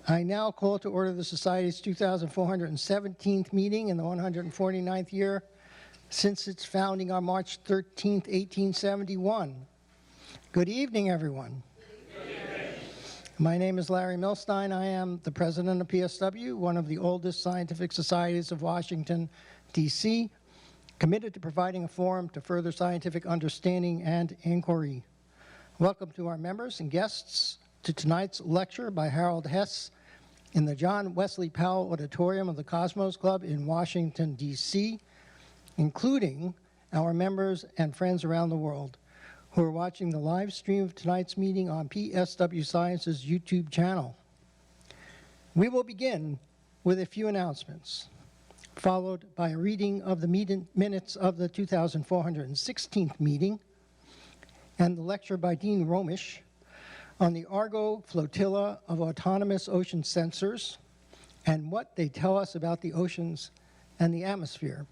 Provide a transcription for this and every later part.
I now call to order the Society's 2,417th meeting in the 149th year since its founding on March 13, 1871. Good evening, everyone. Good evening. My name is Larry Milstein. I am the president of PSW, one of the oldest scientific societies of Washington, D.C., committed to providing a forum to further scientific understanding and inquiry. Welcome to our members and guests to tonight's lecture by Harald Hess in the John Wesley Powell Auditorium of the Cosmos Club in Washington, D.C., including our members and friends around the world who are watching the live stream of tonight's meeting on PSW Science's YouTube channel. We will begin with a few announcements, followed by a reading of the minutes of the 2,416th meeting and the lecture by Dean Romish on the Argo flotilla of autonomous ocean sensors and what they tell us about the oceans and the atmosphere.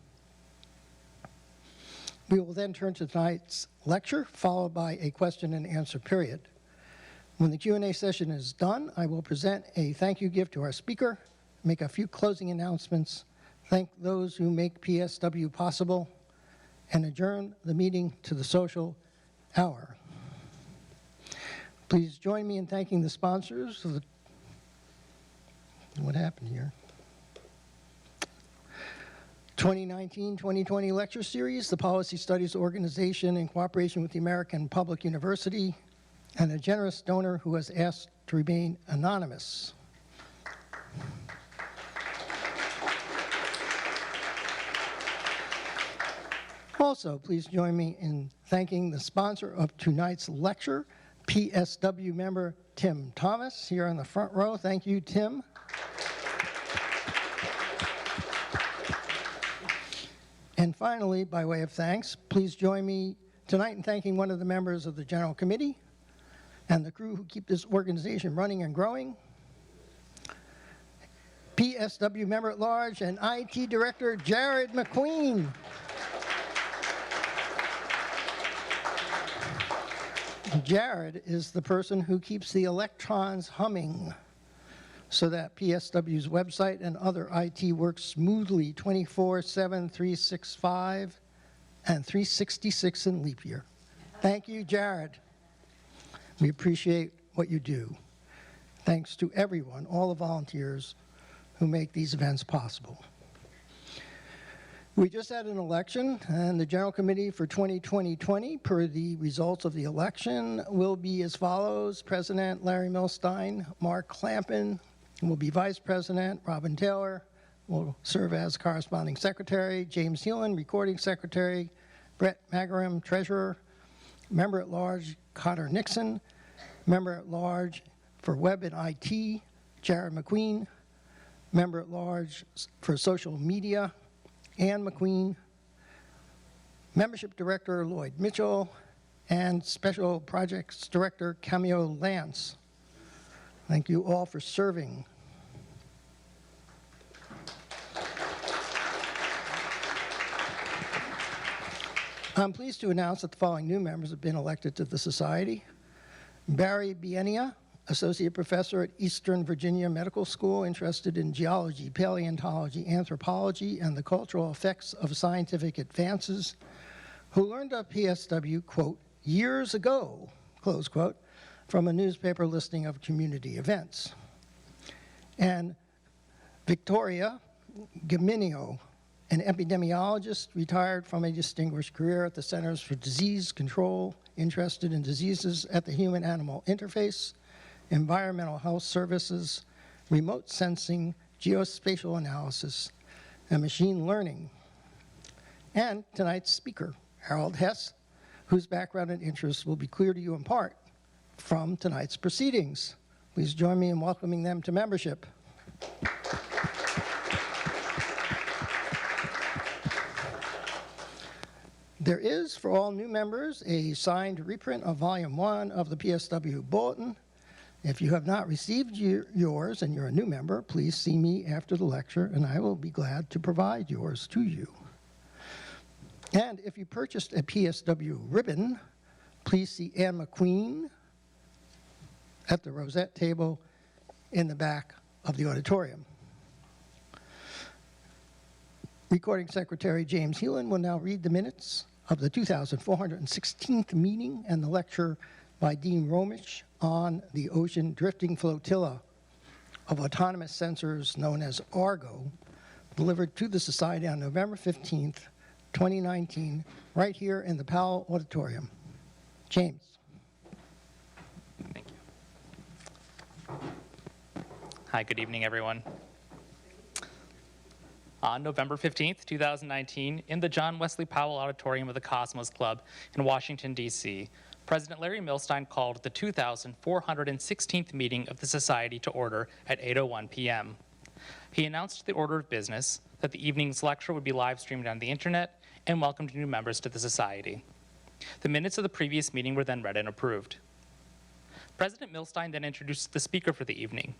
We will then turn to tonight's lecture, followed by a question and answer period. When the Q&A session is done, I will present a thank you gift to our speaker, make a few closing announcements, thank those who make PSW possible, and adjourn the meeting to the social hour. Please join me in thanking the sponsors of the, what happened here? 2019-2020 lecture series, the Policy Studies Organization in cooperation with the American Public University, and a generous donor who has asked to remain anonymous. Also, please join me in thanking the sponsor of tonight's lecture, PSW member Tim Thomas, here in the front row. Thank you, Tim. And finally, by way of thanks, please join me tonight in thanking one of the members of the General Committee and the crew who keep this organization running and growing, PSW member at large and IT director Jared McQueen. Jared is the person who keeps the electrons humming so that PSW's website and other IT works smoothly 24/7, 365, and 366 in leap year. Thank you, Jared. We appreciate what you do. Thanks to everyone, all the volunteers who make these events possible. We just had an election, and the General Committee for 2020, per the results of the election, will be as follows. President Larry Milstein, Mark Clampin will be Vice President, Robin Taylor will serve as Corresponding Secretary, James Heelan, Recording Secretary, Brett Magaram, Treasurer, Member at Large, Cotter Nixon, Member at Large for Web and IT, Jared McQueen, Member at Large for Social Media, Ann McQueen, Membership Director Lloyd Mitchell, and Special Projects Director Cameo Lance. Thank you all for serving. I'm pleased to announce that the following new members have been elected to the Society. Barry Bienia, Associate Professor at Eastern Virginia Medical School, interested in geology, paleontology, anthropology, and the cultural effects of scientific advances, who learned of PSW, quote, years ago, close quote, from a newspaper listing of community events. And Victoria Gaminio, an epidemiologist retired from a distinguished career at the Centers for Disease Control, interested in diseases at the human-animal interface, environmental health services, remote sensing, geospatial analysis, and machine learning. And tonight's speaker, Harald Hess, whose background and interests will be clear to you in part from tonight's proceedings. Please join me in welcoming them to membership. There is, for all new members, a signed reprint of Volume 1 of the PSW Bulletin. If you have not received yours and you're a new member, please see me after the lecture and I will be glad to provide yours to you. And if you purchased a PSW ribbon, please see Ann McQueen at the Rosette table in the back of the auditorium. Recording Secretary James Heelan will now read the minutes of the 2,416th meeting and the lecture by Dean Romich on the ocean drifting flotilla of autonomous sensors known as ARGO, delivered to the Society on November 15th, 2019, right here in the Powell Auditorium. James. Thank you. Hi, good evening, everyone. On November 15th, 2019, in the John Wesley Powell Auditorium of the Cosmos Club in Washington, D.C., President Larry Milstein called the 2,416th meeting of the Society to order at 8:01 p.m. He announced the order of business, that the evening's lecture would be live-streamed on the internet, and welcomed new members to the Society. The minutes of the previous meeting were then read and approved. President Milstein then introduced the speaker for the evening,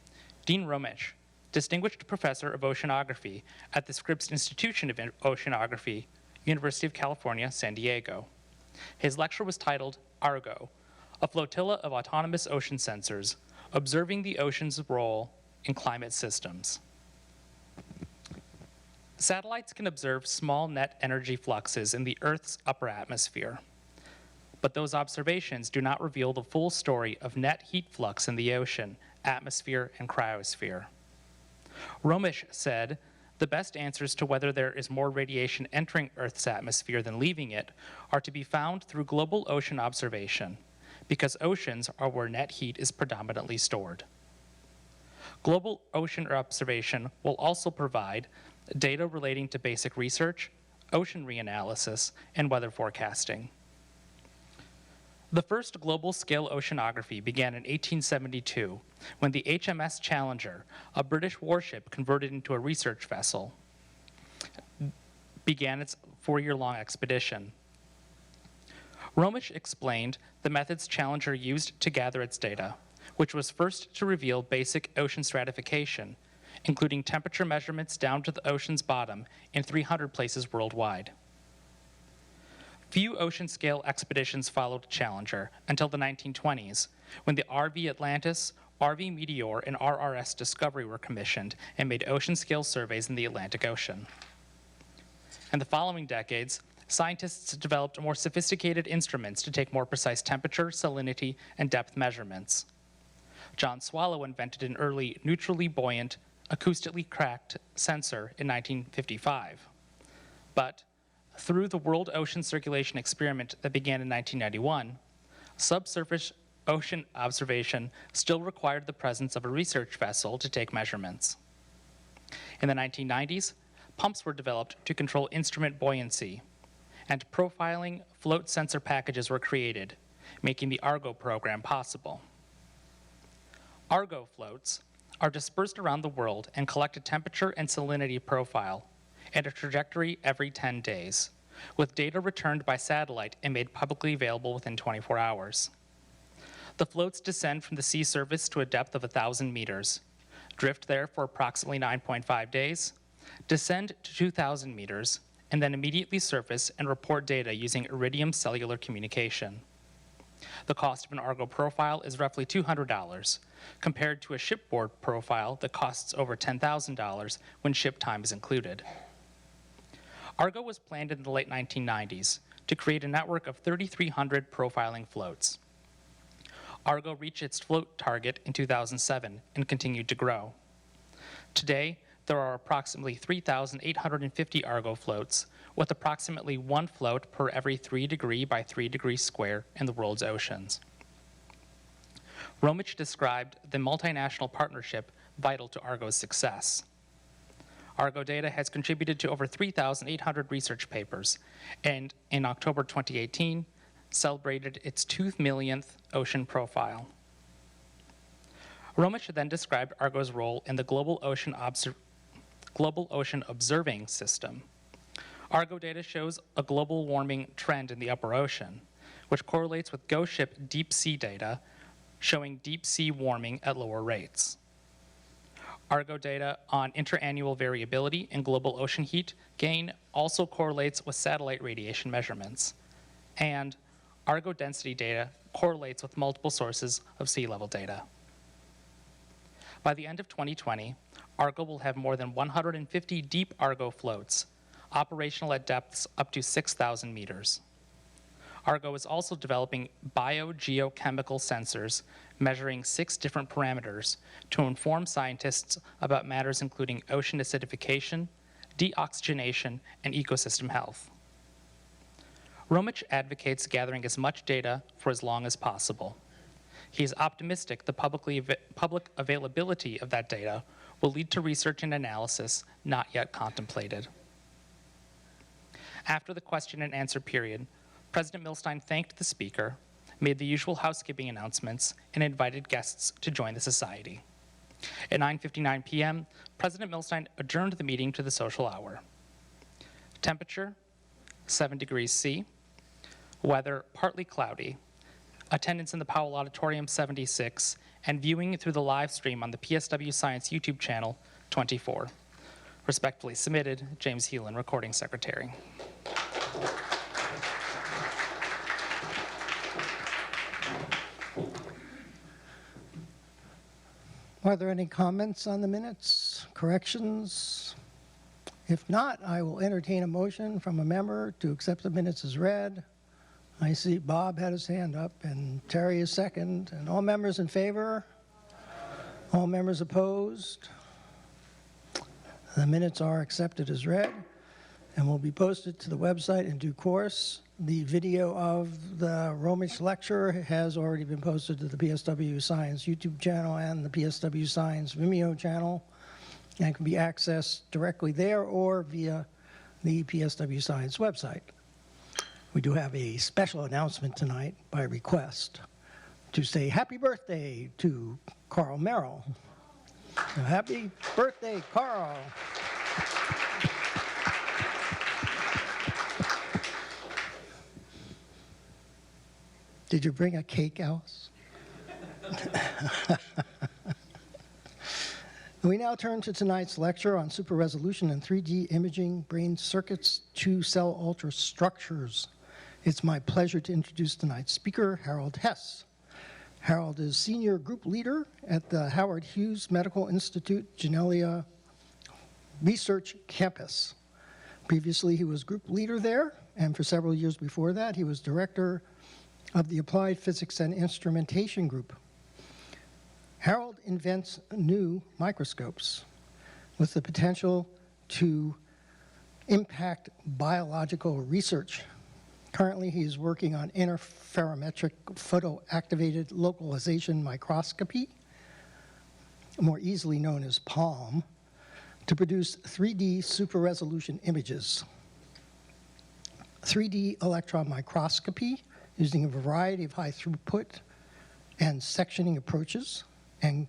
Dean Romich, Distinguished Professor of Oceanography at the Scripps Institution of Oceanography, University of California, San Diego. His lecture was titled ARGO, a flotilla of autonomous ocean sensors, observing the ocean's role in climate systems. Satellites can observe small net energy fluxes in the Earth's upper atmosphere. But those observations do not reveal the full story of net heat flux in the ocean, atmosphere, and cryosphere. Romich said, the best answers to whether there is more radiation entering Earth's atmosphere than leaving it are to be found through global ocean observation, because oceans are where net heat is predominantly stored. Global ocean observation will also provide data relating to basic research, ocean reanalysis, and weather forecasting. The first global-scale oceanography began in 1872 when the HMS Challenger, a British warship converted into a research vessel, began its 4-year-long expedition. Romich explained the methods Challenger used to gather its data, which was first to reveal basic ocean stratification, including temperature measurements down to the ocean's bottom in 300 places worldwide. Few ocean-scale expeditions followed Challenger until the 1920s, when the RV Atlantis, RV Meteor, and RRS Discovery were commissioned and made ocean-scale surveys in the Atlantic Ocean. In the following decades, scientists developed more sophisticated instruments to take more precise temperature, salinity, and depth measurements. John Swallow invented an early neutrally buoyant, acoustically cracked sensor in 1955. But through the World Ocean Circulation Experiment that began in 1991, subsurface ocean observation still required the presence of a research vessel to take measurements. In the 1990s, pumps were developed to control instrument buoyancy, and profiling float sensor packages were created, making the ARGO program possible. ARGO floats are dispersed around the world and collect a temperature and salinity profile and a trajectory every 10 days, with data returned by satellite and made publicly available within 24 hours. The floats descend from the sea surface to a depth of 1,000 meters, drift there for approximately 9.5 days, descend to 2,000 meters, and then immediately surface and report data using iridium cellular communication. The cost of an ARGO profile is roughly $200, compared to a shipboard profile that costs over $10,000 when ship time is included. ARGO was planned in the late 1990s to create a network of 3,300 profiling floats. ARGO reached its float target in 2007 and continued to grow. Today, there are approximately 3,850 ARGO floats, with approximately 1 float per every 3 degree by 3 degrees square in the world's oceans. Romich described the multinational partnership vital to ARGO's success. ARGO data has contributed to over 3,800 research papers, and in October 2018, celebrated its 2 millionth ocean profile. Romich then described ARGO's role in the global ocean observing system. ARGO data shows a global warming trend in the upper ocean, which correlates with ghost ship deep sea data, showing deep sea warming at lower rates. ARGO data on interannual variability in global ocean heat gain also correlates with satellite radiation measurements. And ARGO density data correlates with multiple sources of sea level data. By the end of 2020, Argo will have more than 150 deep Argo floats, operational at depths up to 6,000 meters. Argo is also developing biogeochemical sensors measuring 6 different parameters to inform scientists about matters including ocean acidification, deoxygenation, and ecosystem health. Romich advocates gathering as much data for as long as possible. He is optimistic the public availability of that data will lead to research and analysis not yet contemplated. After the question and answer period, President Milstein thanked the speaker, made the usual housekeeping announcements, and invited guests to join the society. At 9:59 p.m., President Milstein adjourned the meeting to the social hour. Temperature, 7 degrees C. Weather, partly cloudy. Attendance in the Powell Auditorium, 76, and viewing through the live stream on the PSW Science YouTube channel, 24. Respectfully submitted, James Heelan, Recording Secretary. Are there any comments on the minutes, corrections? If not, I will entertain a motion from a member to accept the minutes as read. I see Bob had his hand up and Terry is second. And all members in favor? All members opposed? The minutes are accepted as read and will be posted to the website in due course. The video of the Romich lecture has already been posted to the PSW Science YouTube channel and the PSW Science Vimeo channel and can be accessed directly there or via the PSW Science website. We do have a special announcement tonight by request to say happy birthday to Carl Merrill. So happy birthday, Carl. Did you bring a cake, Alice? We now turn to tonight's lecture on super resolution and 3D imaging brain circuits to cell ultrastructures. It's my pleasure to introduce tonight's speaker, Harald Hess. Harald is senior group leader at the Howard Hughes Medical Institute Genelia Research Campus. Previously, he was group leader there, and for several years before that, he was director of the Applied Physics and Instrumentation Group. Harald invents new microscopes with the potential to impact biological research. Currently, he is working on interferometric photoactivated localization microscopy, more easily known as PALM, to produce 3D super resolution images. 3D electron microscopy using a variety of high throughput and sectioning approaches and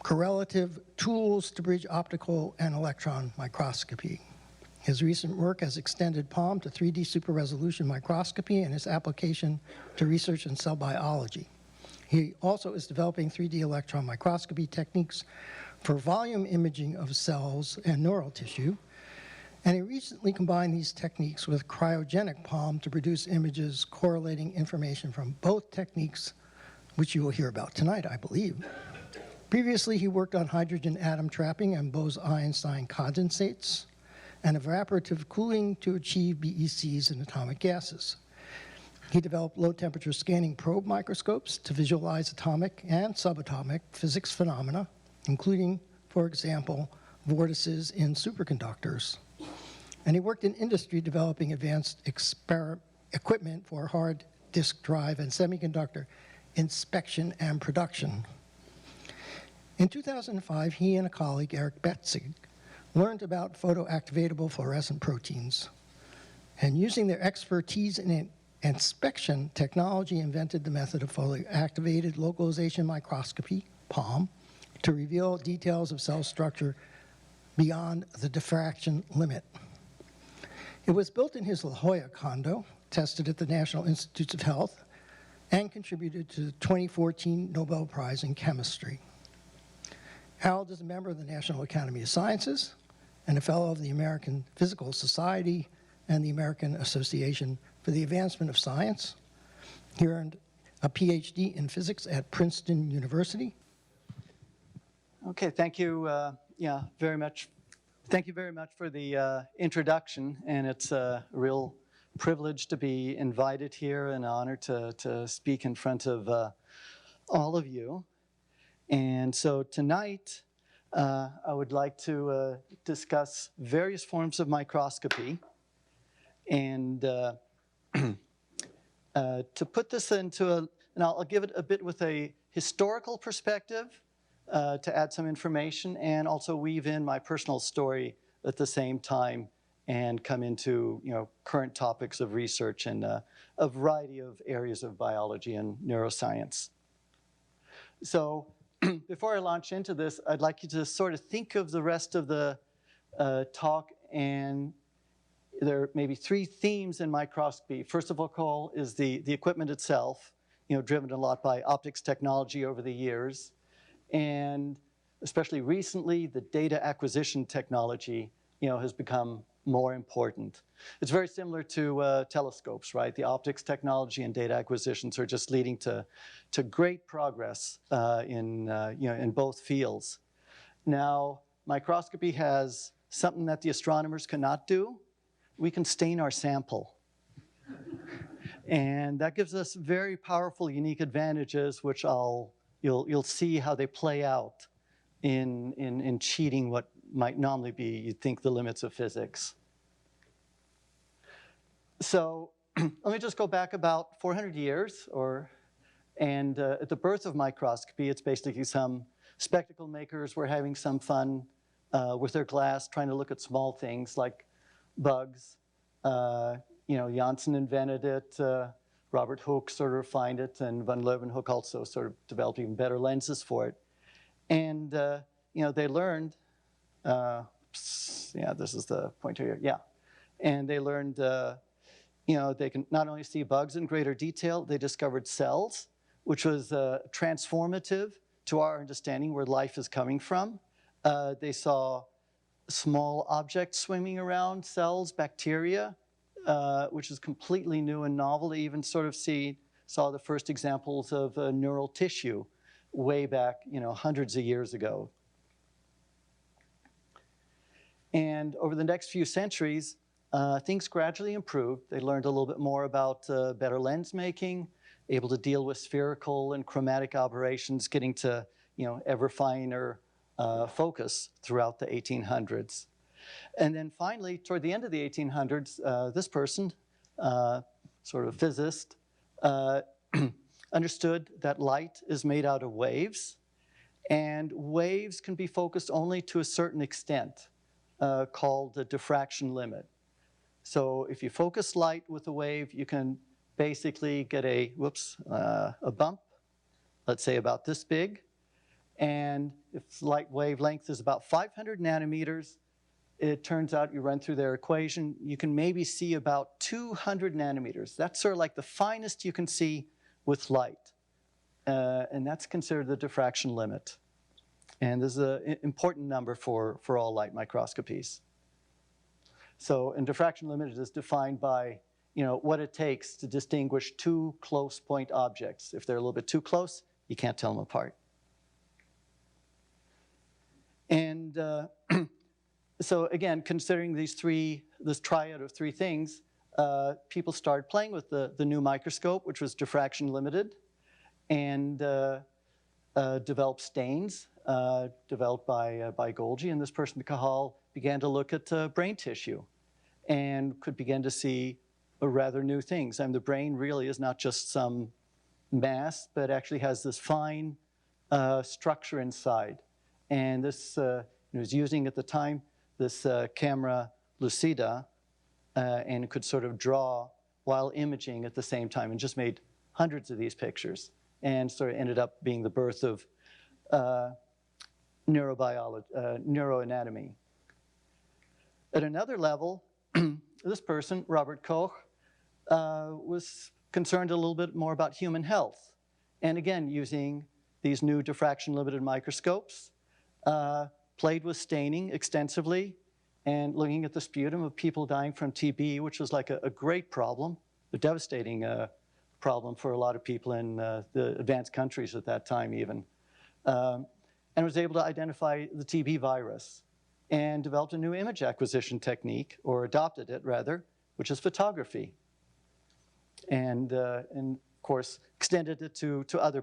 correlative tools to bridge optical and electron microscopy. His recent work has extended PALM to 3D super resolution microscopy and its application to research in cell biology. He also is developing 3D electron microscopy techniques for volume imaging of cells and neural tissue, and he recently combined these techniques with cryogenic PALM to produce images correlating information from both techniques, which you will hear about tonight, I believe. Previously, he worked on hydrogen atom trapping and Bose-Einstein condensates and evaporative cooling to achieve BECs in atomic gases. He developed low-temperature scanning probe microscopes to visualize atomic and subatomic physics phenomena, including, for example, vortices in superconductors. And he worked in industry developing advanced equipment for hard disk drive and semiconductor inspection and production. In 2005, he and a colleague, Eric Betzig, learned about photoactivatable fluorescent proteins. And using their expertise in inspection technology, invented the method of photoactivated localization microscopy, PALM, to reveal details of cell structure beyond the diffraction limit. It was built in his La Jolla condo, tested at the National Institutes of Health, and contributed to the 2014 Nobel Prize in Chemistry. Harald is a member of the National Academy of Sciences and a fellow of the American Physical Society and the American Association for the Advancement of Science. He earned a PhD in physics at Princeton University Okay, thank you, very much. Thank you very much for the introduction, and it's a real privilege to be invited here, and an honor to speak in front of all of you. And so tonight, I would like to discuss various forms of microscopy, and to put this into and I'll give it a bit with a historical perspective, to add some information, and also weave in my personal story at the same time and come into current topics of research in a variety of areas of biology and neuroscience. So before I launch into this, I'd like you to sort of think of the rest of the talk, and there are maybe three themes in microscopy. First of all is the equipment itself, driven a lot by optics technology over the years. And especially recently, the data acquisition technology, has become more important. It's very similar to telescopes, right? The optics technology and data acquisitions are just leading to great progress in both fields. Now, microscopy has something that the astronomers cannot do. We can stain our sample. And that gives us very powerful, unique advantages, which you'll see how they play out in cheating what might normally be, you'd think, the limits of physics. So let me just go back about 400 years, and at the birth of microscopy, it's basically some spectacle makers were having some fun with their glass, trying to look at small things like bugs. Janssen invented it. Robert Hooke sort of refined it, and van Leeuwenhoek also sort of developed even better lenses for it. And they learned. This is the pointer here. Yeah, and they learned. They can not only see bugs in greater detail. They discovered cells, which was transformative to our understanding where life is coming from. They saw small objects swimming around cells, bacteria, which is completely new and novel. They even sort of saw the first examples of neural tissue way back, hundreds of years ago. And over the next few centuries, things gradually improved. They learned a little bit more about better lens making, able to deal with spherical and chromatic aberrations, getting to ever finer focus throughout the 1800s. And then finally, toward the end of the 1800s, this person, sort of physicist, understood that light is made out of waves, and waves can be focused only to a certain extent, called the diffraction limit. So if you focus light with a wave, you can basically get a bump, let's say about this big. And if light wavelength is about 500 nanometers, it turns out you run through their equation, you can maybe see about 200 nanometers. That's sort of like the finest you can see with light. And that's considered the diffraction limit. And this is an important number for all light microscopies. So, and diffraction limit is defined by what it takes to distinguish two close point objects. If they're a little bit too close, you can't tell them apart. And so again, considering this triad of three things, people started playing with the new microscope, which was diffraction limited, and developed stains developed by Golgi. And this person, Cajal, began to look at brain tissue and could begin to see rather new things. And the brain really is not just some mass, but actually has this fine structure inside. And this was using at the time this camera lucida, and it could sort of draw while imaging at the same time, and just made hundreds of these pictures, and sort of ended up being the birth of neuroanatomy. At another level, this person, Robert Koch, was concerned a little bit more about human health, and again, using these new diffraction-limited microscopes, played with staining extensively and looking at the sputum of people dying from TB, which was like a great problem, a devastating problem for a lot of people in the advanced countries at that time even. and was able to identify the TB virus and developed a new image acquisition technique, or adopted it rather, which is photography. And of course, extended it to other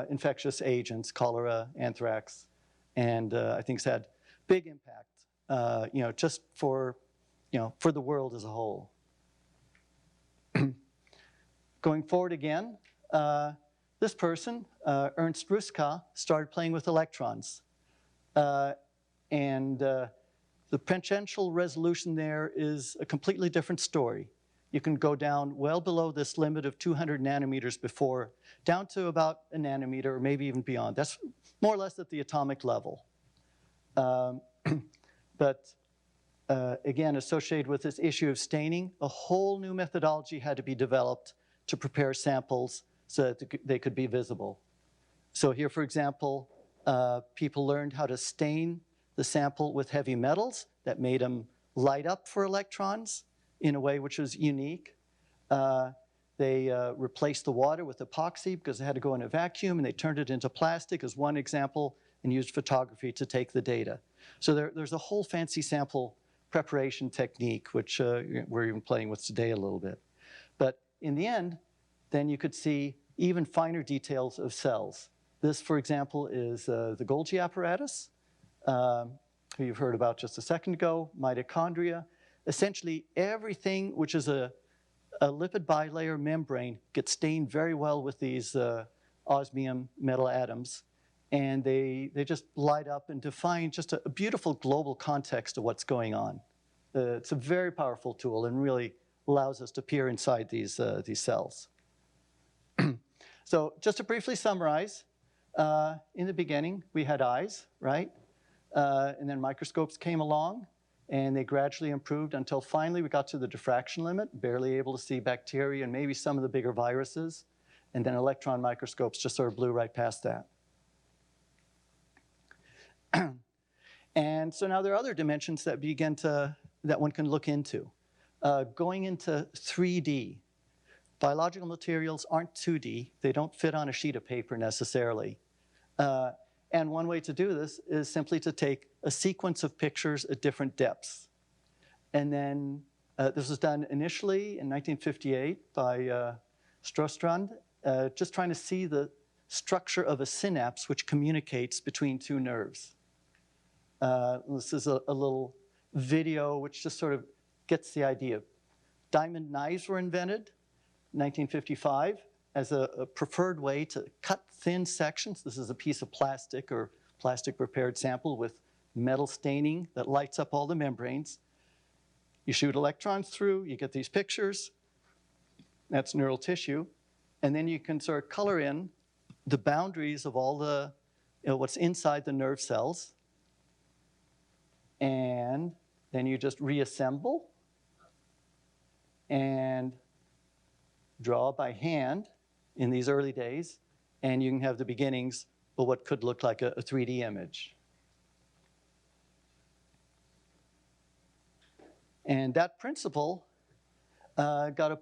infectious agents, cholera, anthrax, and I think it's had big impact, just for the world as a whole. Going forward again, this person, Ernst Ruska, started playing with electrons. The potential resolution there is a completely different story. You can go down well below this limit of 200 nanometers before, down to about a nanometer, or maybe even beyond. That's more or less at the atomic level. Again, associated with this issue of staining, a whole new methodology had to be developed to prepare samples so that they could be visible. So here, for example, people learned how to stain the sample with heavy metals that made them light up for electrons in a way which was unique. They replaced the water with epoxy because it had to go in a vacuum, and they turned it into plastic as one example and used photography to take the data. So there's a whole fancy sample preparation technique, which we're even playing with today a little bit. But in the end, then you could see even finer details of cells. This, for example, is the Golgi apparatus, who you've heard about just a second ago, mitochondria. Essentially, everything which is a lipid bilayer membrane gets stained very well with these osmium metal atoms, and they just light up and define just a beautiful global context of what's going on. It's a very powerful tool and really allows us to peer inside these cells. So just to briefly summarize, in the beginning, we had eyes, right? And then microscopes came along, and they gradually improved until finally we got to the diffraction limit, barely able to see bacteria and maybe some of the bigger viruses. And then electron microscopes just sort of blew right past that. And so now there are other dimensions that that one can look into. Going into 3D. Biological materials aren't 2D. They don't fit on a sheet of paper necessarily. And one way to do this is simply to take a sequence of pictures at different depths. And then this was done initially in 1958 by Strostrand, just trying to see the structure of a synapse which communicates between two nerves. This is a little video which just sort of gets the idea. Diamond knives were invented in 1955 as a preferred way to cut thin sections. This is a piece of plastic or plastic prepared sample with metal staining that lights up all the membranes. You shoot electrons through, you get these pictures. That's neural tissue. And then you can sort of color in the boundaries of all the, what's inside the nerve cells. And then you just reassemble and draw by hand in these early days, and you can have the beginnings of what could look like a 3D image. And that principle got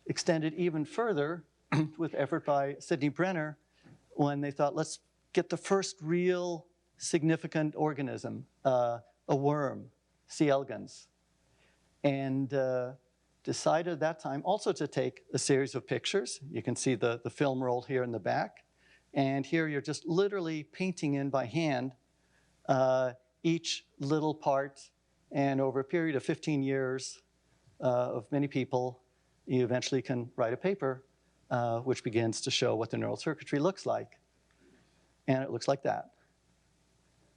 extended even further with effort by Sidney Brenner when they thought, let's get the first real significant organism, a worm, C. elegans, and decided at that time also to take a series of pictures. You can see the film roll here in the back. And here you're just literally painting in by hand each little part. And over a period of 15 years of many people, you eventually can write a paper which begins to show what the neural circuitry looks like. And it looks like that.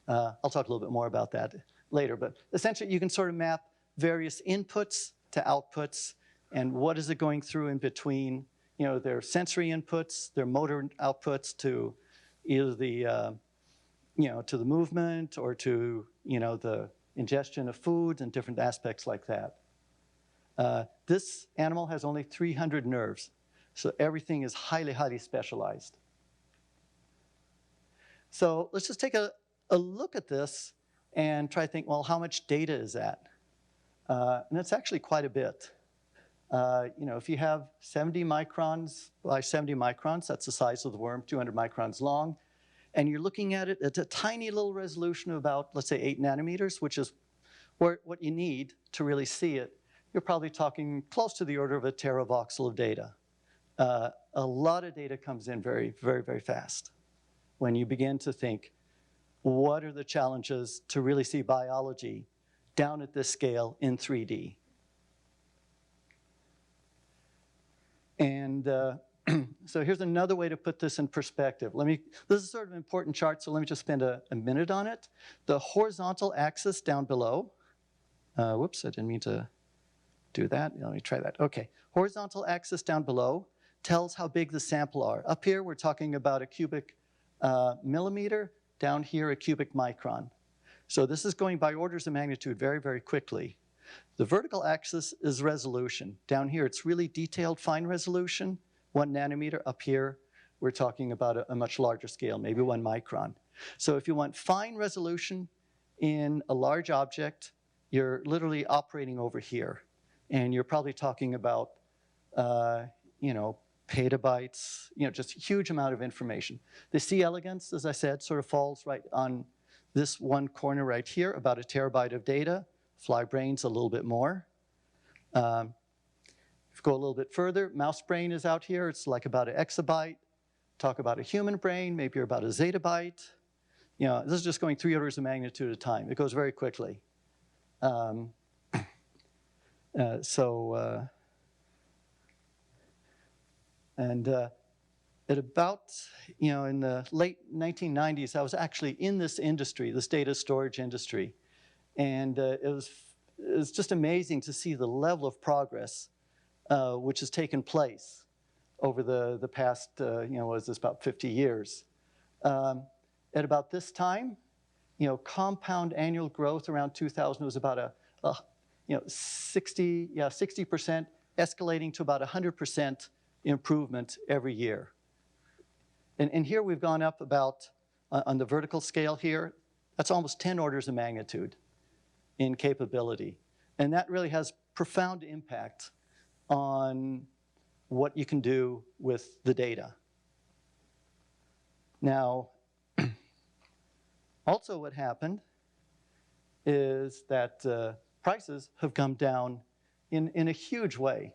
I'll talk a little bit more about that later. But essentially, you can sort of map various inputs to outputs, and what is it going through in between, their sensory inputs, their motor outputs to either the, to the movement or to, the ingestion of food and different aspects like that. This animal has only 300 nerves, so everything is highly, highly specialized. So let's just take a look at this and try to think, well, how much data is that? And it's actually quite a bit. If you have 70 microns by 70 microns, that's the size of the worm, 200 microns long, and you're looking at it at a tiny little resolution of about, let's say, 8 nanometers, which is what you need to really see it, you're probably talking close to the order of a teravoxel of data. A lot of data comes in very, very, very fast when you begin to think, what are the challenges to really see biology down at this scale in 3D? And so here's another way to put this in perspective. This is sort of an important chart, so let me just spend a minute on it. The horizontal axis down below, whoops, I didn't mean to do that. Let me try that. Okay, horizontal axis down below tells how big the sample are. Up here, we're talking about a cubic millimeter. Down here, a cubic micron. So this is going by orders of magnitude very, very quickly. The vertical axis is resolution. Down here, it's really detailed, fine resolution, 1 nanometer. Up here, we're talking about a much larger scale, maybe 1 micron. So if you want fine resolution in a large object, you're literally operating over here. And you're probably talking about, petabytes, just a huge amount of information. The C. elegans, as I said, sort of falls right on this one corner right here, about 1 terabyte of data. Fly brains a little bit more. If you go a little bit further, mouse brain is out here. It's like about 1 exabyte. Talk about a human brain, maybe you're about 1 zettabyte. This is just going 3 orders of magnitude at a time. It goes very quickly. At about, in the late 1990s, I was actually in this industry, this data storage industry. And it was just amazing to see the level of progress which has taken place over the past, what is this, about 50 years. At about this time, compound annual growth around 2000 was about 60%, escalating to about 100% improvement every year. And here we've gone up about, on the vertical scale here, that's almost 10 orders of magnitude in capability. And that really has profound impact on what you can do with the data. Now, also what happened is that prices have come down in a huge way.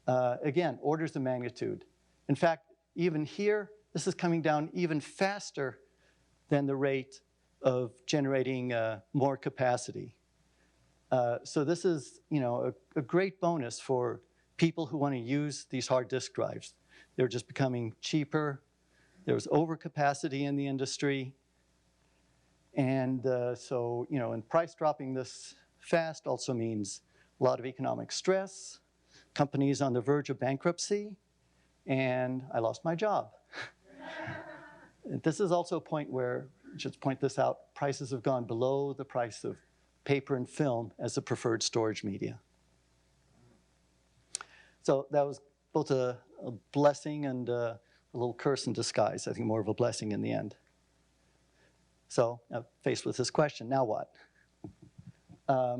Again, orders of magnitude. In fact, even here, this is coming down even faster than the rate of generating more capacity. So this is, a great bonus for people who want to use these hard disk drives. They're just becoming cheaper. There's overcapacity in the industry. And and price dropping this fast also means a lot of economic stress, companies on the verge of bankruptcy, and I lost my job. This is also a point where, just point this out, prices have gone below the price of paper and film as the preferred storage media. So that was both a blessing and a little curse in disguise. I think more of a blessing in the end. So I'm faced with this question, now what? I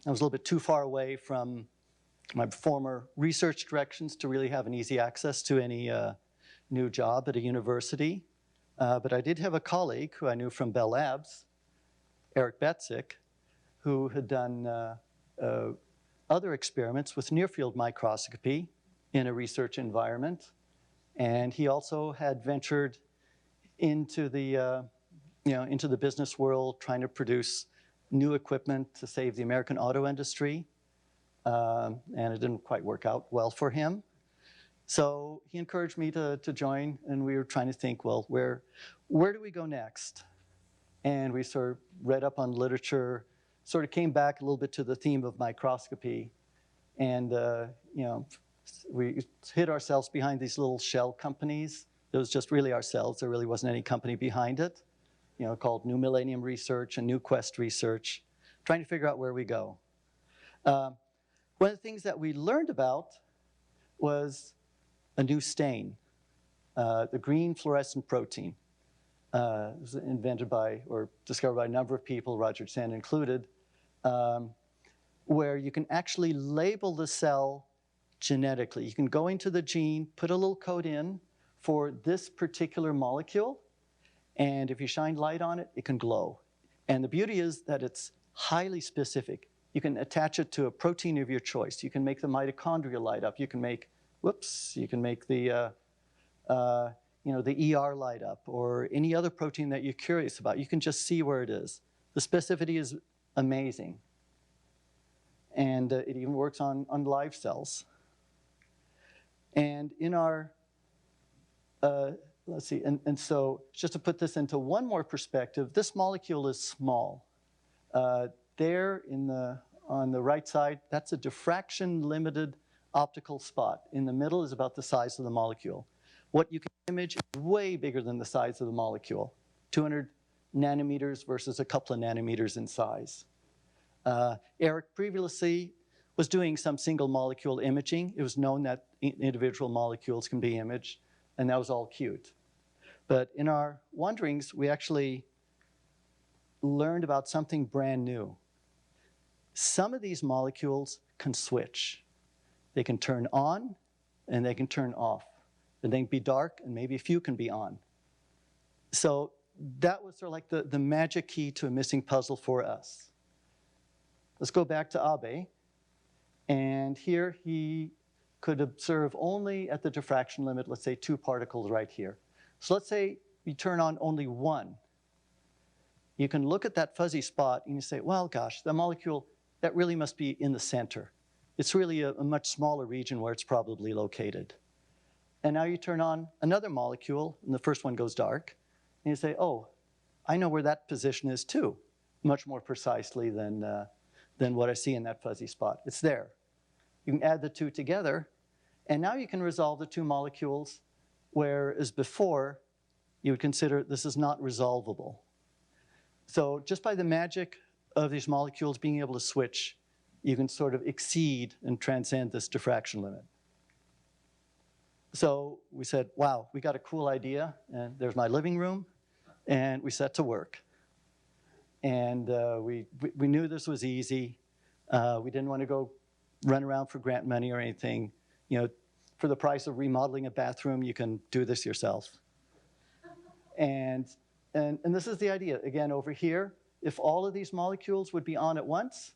was a little bit too far away from my former research directions to really have an easy access to any new job at a university. But I did have a colleague who I knew from Bell Labs, Eric Betzik, who had done other experiments with near-field microscopy in a research environment. And he also had ventured into the business world, trying to produce new equipment to save the American auto industry. And it didn't quite work out well for him. So he encouraged me to join, and we were trying to think, well, where do we go next? And we sort of read up on literature, sort of came back a little bit to the theme of microscopy, and we hid ourselves behind these little shell companies. It was just really ourselves. There really wasn't any company behind it, called New Millennium Research and New Quest Research, trying to figure out where we go. One of the things that we learned about was a new stain, the green fluorescent protein. It was invented by, or discovered by a number of people, Roger Sen included, where you can actually label the cell genetically. You can go into the gene, put a little code in for this particular molecule, And if you shine light on it, it can glow. And the beauty is that it's highly specific. You can attach it to a protein of your choice. You can make the mitochondria light up. You can make, you can make the ER light up, or any other protein that you're curious about. You can just see where it is. The specificity is amazing. And it even works on live cells. And in our, let's see, and so just to put this into one more perspective, this molecule is small. There on the right side, that's a diffraction-limited optical spot. In the middle is about the size of the molecule. What you can image is way bigger than the size of the molecule, 200 nanometers versus a couple of nanometers in size. Eric previously was doing some single molecule imaging. It was known that individual molecules can be imaged, and that was all cute. But in our wanderings, we actually learned about something brand new. Some of these molecules can switch. They can turn on, and they can turn off. And they can be dark, and maybe a few can be on. So that was sort of like the magic key to a missing puzzle for us. Let's go back to Abe. And here he could observe only at the diffraction limit, let's say 2 particles right here. So let's say you turn on only 1. You can look at that fuzzy spot and you say, well, gosh, the molecule, that really must be in the center. It's really a much smaller region where it's probably located. And now you turn on another molecule, and the first one goes dark, and you say, oh, I know where that position is too, much more precisely than what I see in that fuzzy spot. It's there. You can add the 2 together, and now you can resolve the 2 molecules, whereas before, you would consider this is not resolvable. So just by the magic of these molecules being able to switch, you can sort of exceed and transcend this diffraction limit. So we said, wow, we got a cool idea, and there's my living room, and we set to work. And we knew this was easy. We didn't want to go run around for grant money or anything. You know, for the price of remodeling a bathroom, you can do this yourself. And this is the idea. Again, over here, if all of these molecules would be on at once,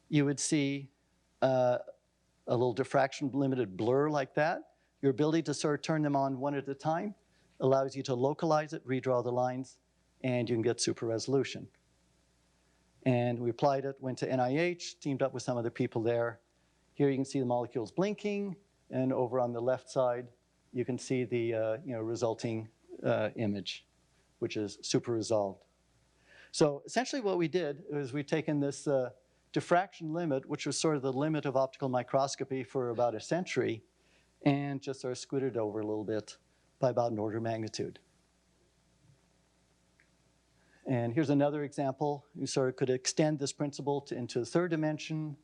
you would see a little diffraction-limited blur like that. Your ability to sort of turn them on one at a time allows you to localize it, redraw the lines, and you can get super resolution. And we applied it, went to NIH, teamed up with some other people there. Here you can see the molecules blinking, and over on the left side, you can see the resulting image, which is super resolved. So essentially what we did is we've taken this diffraction limit, which was sort of the limit of optical microscopy for about a century, and just sort of scooted over a little bit by about an order of magnitude. And here's another example. You sort of could extend this principle into the 3rd dimension,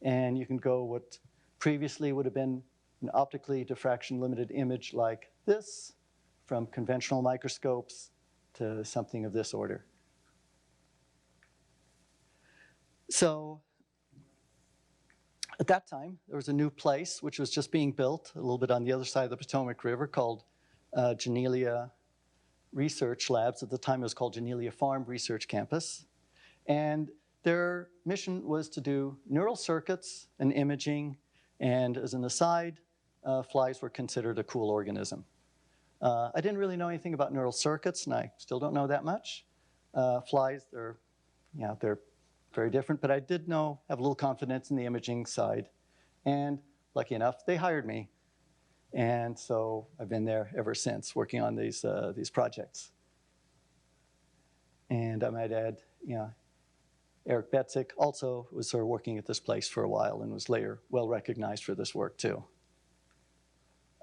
and you can go what previously would have been an optically diffraction-limited image like this, from conventional microscopes to something of this order. So at that time, there was a new place which was just being built a little bit on the other side of the Potomac River called Janelia Research Labs. At the time, it was called Janelia Farm Research Campus. And their mission was to do neural circuits and imaging. And as an aside, flies were considered a cool organism. I didn't really know anything about neural circuits, and I still don't know that much. Flies, they're very different, but I did have a little confidence in the imaging side. And lucky enough, they hired me. And so I've been there ever since, working on these projects. And I might add, Eric Betzik also was sort of working at this place for a while and was later well recognized for this work too.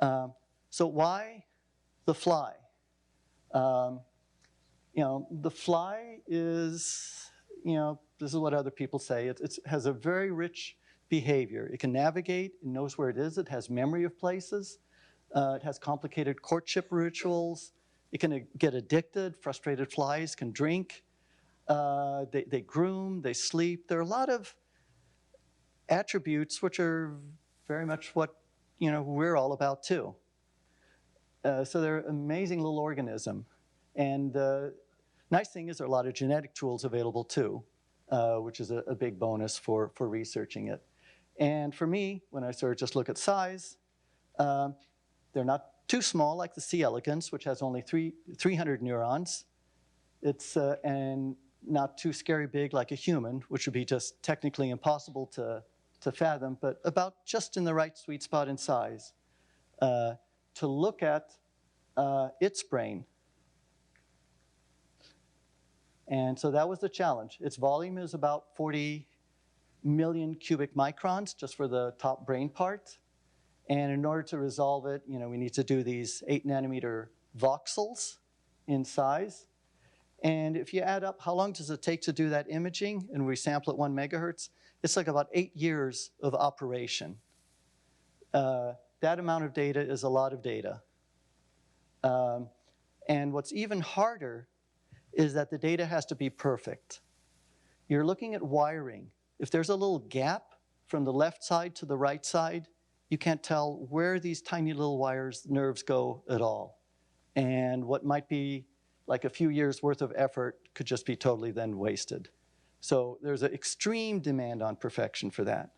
So why the fly? The fly is, this is what other people say. It has a very rich behavior. It can navigate, it knows where it is, it has memory of places, it has complicated courtship rituals, it can get addicted, frustrated flies can drink, they groom, they sleep. There are a lot of attributes which are very much what we're all about too. So they're an amazing little organism. And the nice thing is there are a lot of genetic tools available too, which is a big bonus for researching it. And for me, when I sort of just look at size, they're not too small like the C. elegans, which has only 300 neurons. It's and not too scary big like a human, which would be just technically impossible to fathom, but about just in the right sweet spot in size to look at its brain. And so that was the challenge. Its volume is about 40 million cubic microns just for the top brain part. And in order to resolve it, we need to do these 8 nanometer voxels in size. And if you add up, how long does it take to do that imaging? And we sample at 1 megahertz. It's like about 8 years of operation. That amount of data is a lot of data. And what's even harder is that the data has to be perfect. You're looking at wiring. If there's a little gap from the left side to the right side, you can't tell where these tiny little nerves go at all. And what might be like a few years worth of effort could just be totally then wasted. So there's an extreme demand on perfection for that.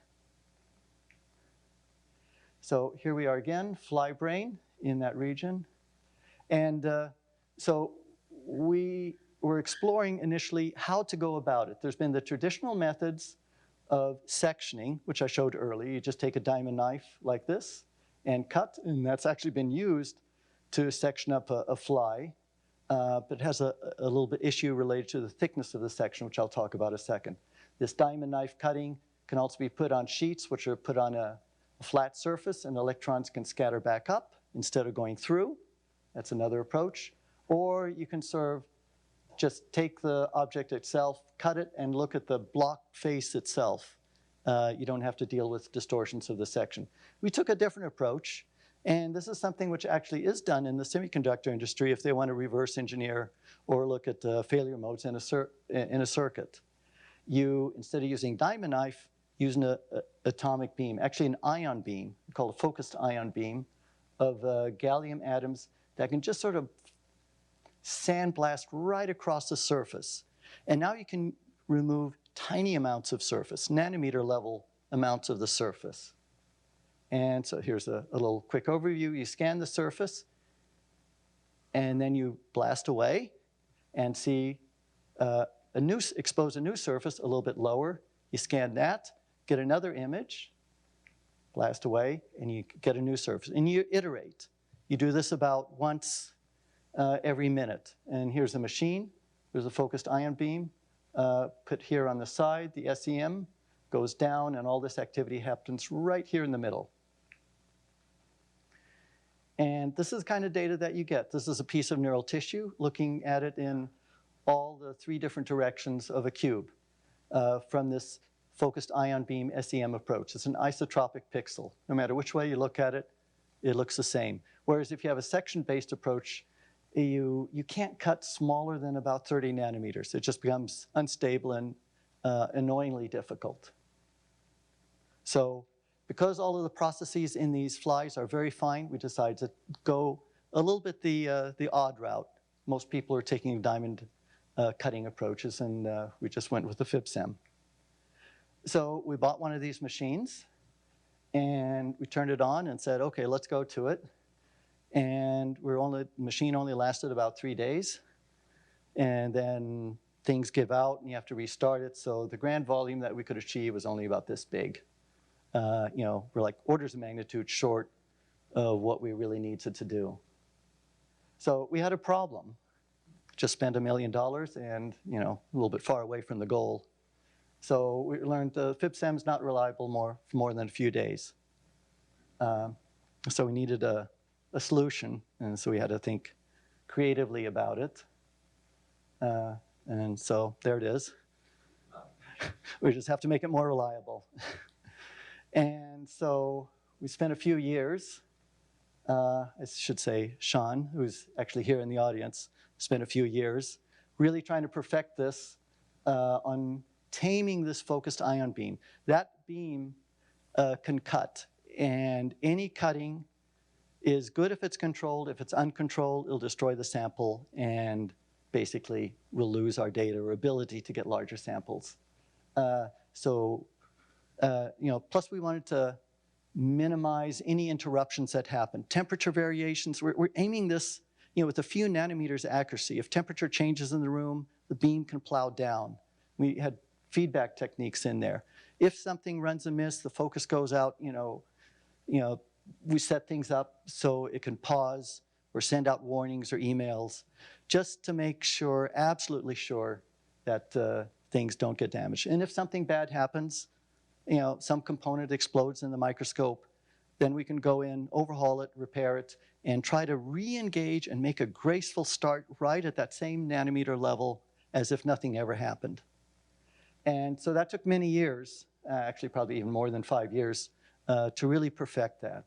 So here we are again, fly brain in that region. And so we were exploring initially how to go about it. There's been the traditional methods of sectioning, which I showed earlier. You just take a diamond knife like this and cut, and that's actually been used to section up a fly, but it has a little bit issue related to the thickness of the section, which I'll talk about in a second. This diamond knife cutting can also be put on sheets, which are put on a flat surface, and electrons can scatter back up instead of going through. That's another approach. Or you can sort of just take the object itself, cut it, and look at the block face itself. You don't have to deal with distortions of the section. We took a different approach, and this is something which actually is done in the semiconductor industry if they want to reverse engineer or look at failure modes in a circuit. You, instead of using diamond knife, use an atomic beam, actually an ion beam, called a focused ion beam of gallium atoms that can just sort of sandblast right across the surface. And now you can remove tiny amounts of surface, nanometer level amounts of the surface. And so here's a little quick overview. You scan the surface, and then you blast away and see expose a new surface a little bit lower. You scan that, get another image, blast away, and you get a new surface. And you iterate. You do this about once every minute. And here's a machine. There's a focused ion beam put here on the side. The SEM goes down, and all this activity happens right here in the middle. And this is the kind of data that you get. This is a piece of neural tissue looking at it in all the 3 different directions of a cube from this focused ion beam SEM approach. It's an isotropic pixel. No matter which way you look at it, it looks the same. Whereas if you have a section-based approach, you can't cut smaller than about 30 nanometers. It just becomes unstable and annoyingly difficult. So because all of the processes in these flies are very fine, we decided to go a little bit the odd route. Most people are taking diamond cutting approaches, and we just went with the FIB-SEM. So we bought one of these machines, and we turned it on and said, okay, let's go to it. And the machine only lasted about 3 days. And then things give out, and you have to restart it. So the grand volume that we could achieve was only about this big. We're like orders of magnitude short of what we really needed to do. So we had a problem. Just spent $1 million and, a little bit far away from the goal. So we learned the FIB-SEM is not reliable for more than a few days. So we needed a solution, and so we had to think creatively about it. And so there it is. We just have to make it more reliable. And so we spent a few years, I should say Sean, who's actually here in the audience, spent a few years really trying to perfect this on taming this focused ion beam. That beam can cut, and any cutting is good if it's controlled. If it's uncontrolled, it'll destroy the sample, and basically we'll lose our data or ability to get larger samples. Plus we wanted to minimize any interruptions that happen. Temperature variations, we're aiming this with a few nanometers accuracy. If temperature changes in the room, the beam can plow down. We had feedback techniques in there. If something runs amiss, the focus goes out, we set things up so it can pause or send out warnings or emails just to make sure, absolutely sure, that things don't get damaged. And if something bad happens, some component explodes in the microscope, then we can go in, overhaul it, repair it, and try to re-engage and make a graceful start right at that same nanometer level as if nothing ever happened. And so that took many years, actually probably even more than 5 years, to really perfect that.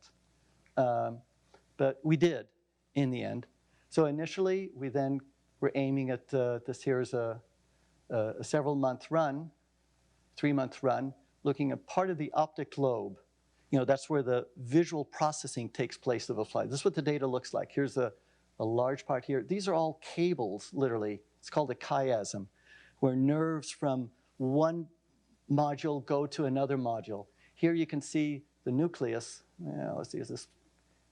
But we did in the end. So initially, we then were aiming at this here as a several-month run, 3-month run, looking at part of the optic lobe. That's where the visual processing takes place of a fly. This is what the data looks like. Here's a large part here. These are all cables, literally. It's called a chiasm, where nerves from one module go to another module. Here you can see the nucleus. Let's see, is this?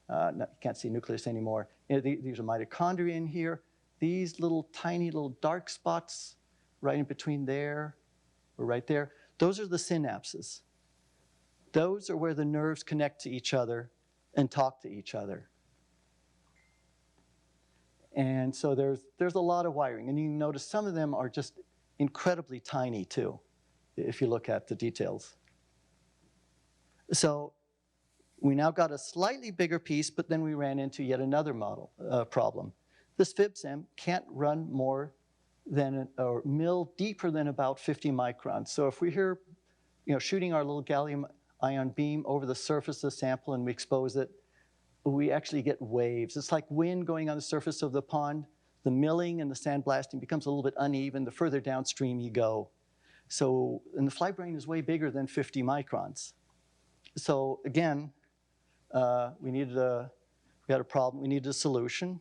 No, you can't see nucleus anymore. These are mitochondria in here. These little tiny little dark spots right in between there or right there, those are the synapses. Those are where the nerves connect to each other and talk to each other. And so there's a lot of wiring. And you can notice some of them are just incredibly tiny too, if you look at the details. So we now got a slightly bigger piece, but then we ran into yet another problem. This FIB-SEM can't run more than, or mill deeper than about 50 microns. So if we're here, shooting our little gallium ion beam over the surface of the sample and we expose it, we actually get waves. It's like wind going on the surface of the pond. The milling and the sandblasting becomes a little bit uneven the further downstream you go. So, and the fly brain is way bigger than 50 microns. So again, we had a problem, we needed a solution,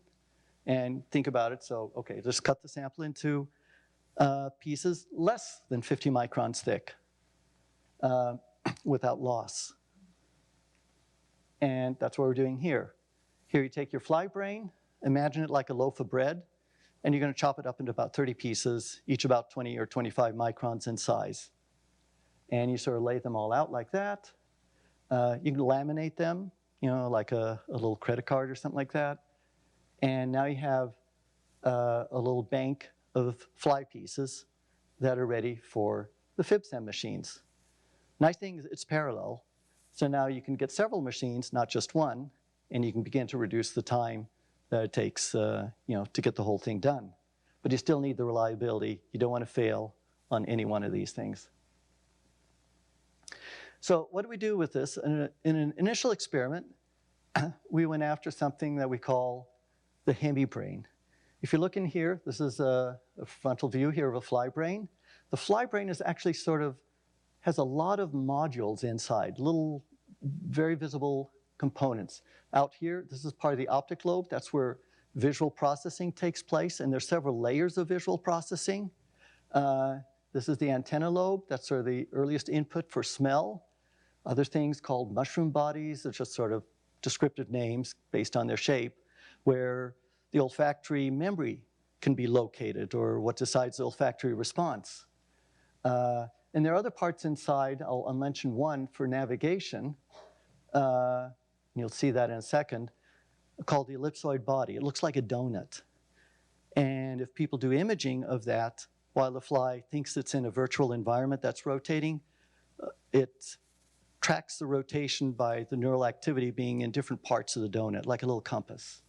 and think about it. So, okay, just cut the sample into pieces less than 50 microns thick without loss. And that's what we're doing here. Here you take your fly brain, imagine it like a loaf of bread, and you're going to chop it up into about 30 pieces, each about 20 or 25 microns in size. And you sort of lay them all out like that. You can laminate them, like a little credit card or something like that. And now you have a little bank of fly pieces that are ready for the FIB-SEM machines. Nice thing is it's parallel. So now you can get several machines, not just one, and you can begin to reduce the time that it takes to get the whole thing done. But you still need the reliability. You don't want to fail on any one of these things. So what do we do with this? In an initial experiment, we went after something that we call the hemibrain. If you look in here, this is a frontal view here of a fly brain. The fly brain is actually has a lot of modules inside, little very visible components. Out here, this is part of the optic lobe. That's where visual processing takes place, and there's several layers of visual processing. This is the antenna lobe. That's sort of the earliest input for smell. Other things called mushroom bodies, they're just sort of descriptive names based on their shape, where the olfactory memory can be located, or what decides the olfactory response. And there are other parts inside. I'll mention one for navigation. You'll see that in a second, called the ellipsoid body. It looks like a donut. And if people do imaging of that, while the fly thinks it's in a virtual environment that's rotating, it tracks the rotation by the neural activity being in different parts of the donut, like a little compass.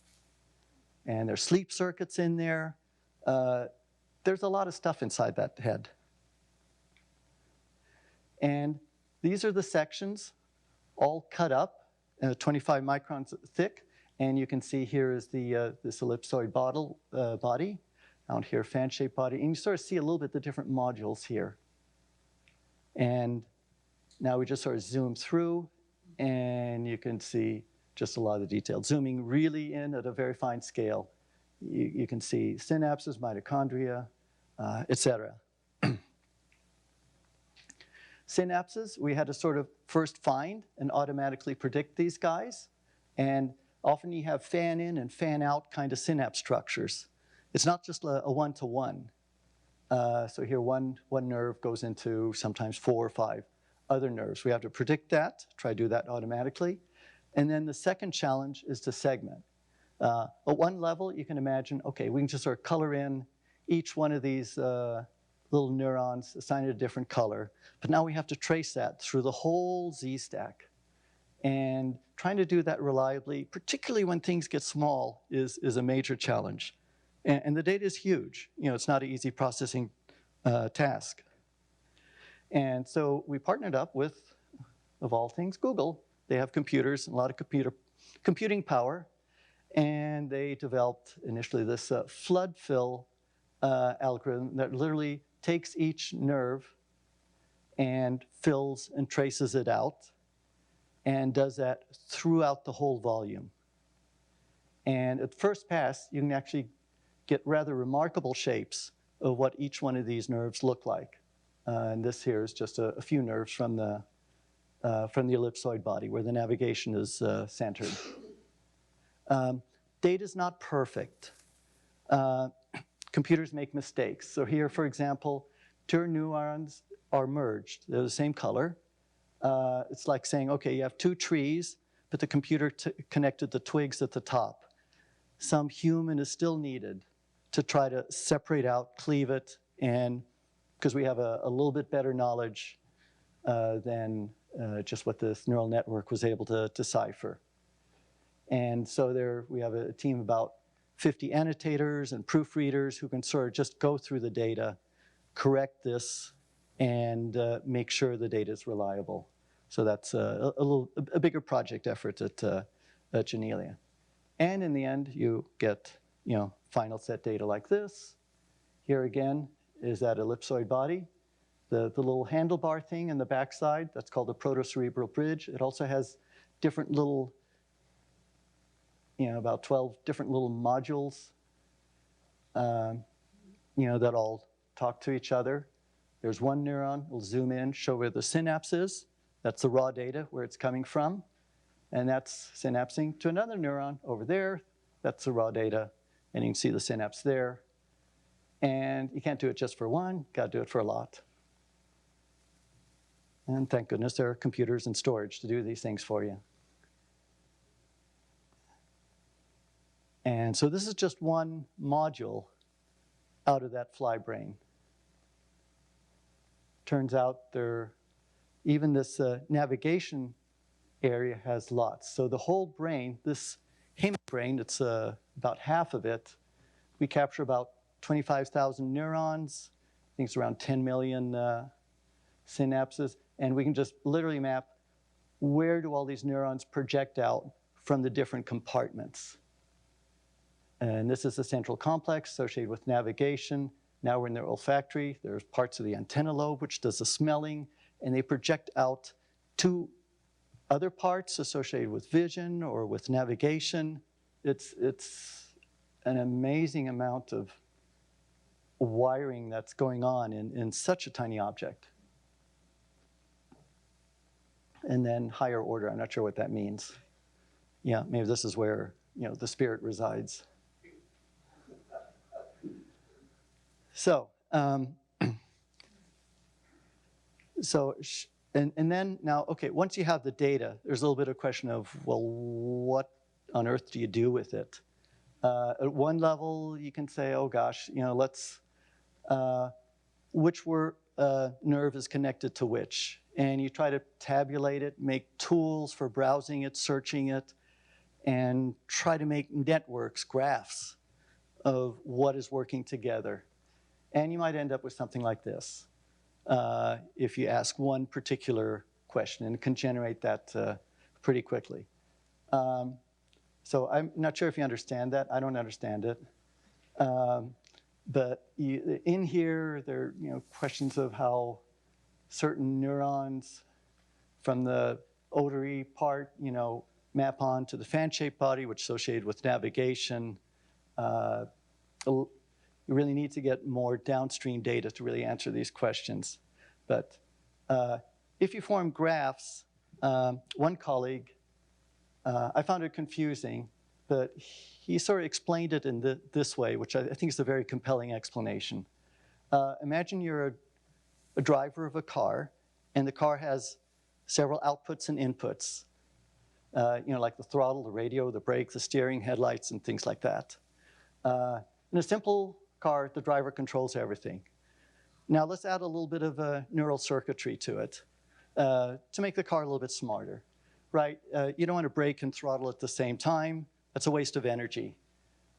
And there's sleep circuits in there. There's a lot of stuff inside that head. And these are the sections all cut up, 25 microns thick. And you can see here is this ellipsoid body. Out here, fan-shaped body. And you sort of see a little bit the different modules here. And now we just sort of zoom through, and you can see just a lot of the detail. Zooming really in at a very fine scale, you can see synapses, mitochondria, et cetera. Synapses, we had to sort of first find and automatically predict these guys. And often you have fan in and fan out kind of synapse structures. It's not just a one-to-one. So here one nerve goes into sometimes 4 or 5 other nerves. We have to predict that, try to do that automatically. And then the second challenge is to segment. At one level, you can imagine, okay, we can just sort of color in each one of these little neurons, assign it a different color. But now we have to trace that through the whole Z-stack. And trying to do that reliably, particularly when things get small, is a major challenge. And the data is huge. You know, it's not an easy processing task. And so we partnered up with, of all things, Google. They have computers, a lot of computing power. And they developed initially this flood fill algorithm that literally takes each nerve and fills and traces it out and does that throughout the whole volume. And at first pass, you can actually get rather remarkable shapes of what each one of these nerves look like. And this here is just a few nerves from the ellipsoid body where the navigation is centered. Data's not perfect. Computers make mistakes. So here, for example, 2 neurons are merged. They're the same color. It's like saying, okay, you have 2 trees, but the computer connected the twigs at the top. Some human is still needed to try to separate out, cleave it, and because we have a little bit better knowledge than just what this neural network was able to decipher. And so there we have a team of about 50 annotators and proofreaders who can sort of just go through the data, correct this, and make sure the data is reliable. So that's a bigger project effort at Janelia. And in the end, you get final set data like this. Here again is that ellipsoid body. The little handlebar thing in the backside, that's called the protocerebral bridge. It also has different little, about 12 different little modules, that all talk to each other. There's one neuron. We'll zoom in, show where the synapse is. That's the raw data, where it's coming from. And that's synapsing to another neuron over there. That's the raw data. And you can see the synapse there. And you can't do it just for one. You've got to do it for a lot. And thank goodness there are computers and storage to do these things for you. And so this is just one module out of that fly brain. Turns out even this navigation area has lots. So the whole brain, this hemibrain, it's about half of it, we capture about 25,000 neurons. I think it's around 10 million synapses. And we can just literally map where do all these neurons project out from the different compartments. And this is the central complex associated with navigation. Now we're in the olfactory. There's parts of the antenna lobe, which does the smelling. And they project out to other parts associated with vision or with navigation. It's an amazing amount of wiring that's going on in such a tiny object. And then higher order, I'm not sure what that means. Yeah, maybe this is where the spirit resides. So, and then now, okay, once you have the data, there's a little bit of question of, well, what on earth do you do with it? At one level, you can say, oh gosh, let's, which nerve is connected to which? And you try to tabulate it, make tools for browsing it, searching it, and try to make networks, graphs of what is working together. And you might end up with something like this if you ask one particular question, and it can generate that pretty quickly. So I'm not sure if you understand that. I don't understand it. But in here, there are questions of how certain neurons from the odory part, map on to the fan-shaped body, which is associated with navigation. You really need to get more downstream data to really answer these questions. But if you form graphs, one colleague, I found it confusing, but he sort of explained it in this way, which I think is a very compelling explanation. Imagine you're a driver of a car, and the car has several outputs and inputs, like the throttle, the radio, the brake, the steering, headlights, and things like that. In a simple car, the driver controls everything. Now let's add a little bit of neural circuitry to it to make the car a little bit smarter, right? You don't want to brake and throttle at the same time. That's a waste of energy.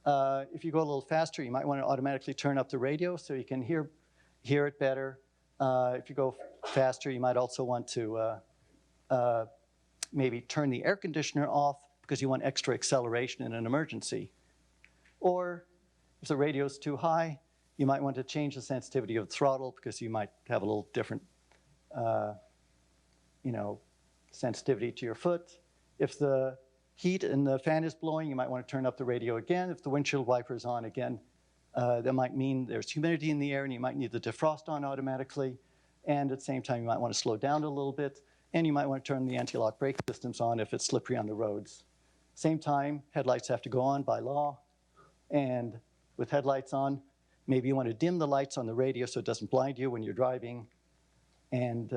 If you go a little faster, you might want to automatically turn up the radio so you can hear it better. If you go faster, you might also want to maybe turn the air conditioner off because you want extra acceleration in an emergency. Or if the radio is too high, you might want to change the sensitivity of the throttle because you might have a little different sensitivity to your foot. If the heat in the fan is blowing, you might want to turn up the radio again. If the windshield wiper is on again, that might mean there's humidity in the air and you might need the defrost on automatically. And at the same time, you might want to slow down a little bit. And you might want to turn the anti-lock brake systems on if it's slippery on the roads. Same time, headlights have to go on by law. And with headlights on, maybe you want to dim the lights on the radio so it doesn't blind you when you're driving. And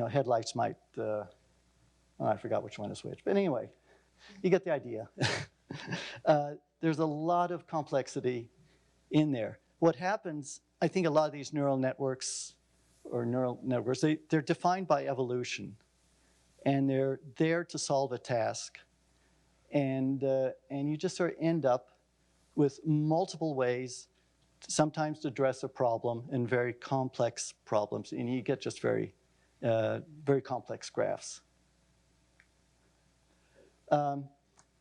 headlights might, I forgot which one is which. But anyway, you get the idea. There's a lot of complexity in there. What happens, I think a lot of these neural networks, they're defined by evolution. And they're there to solve a task. And you just sort of end up with multiple ways, sometimes to address a problem in very complex problems. And you get just very, very complex graphs.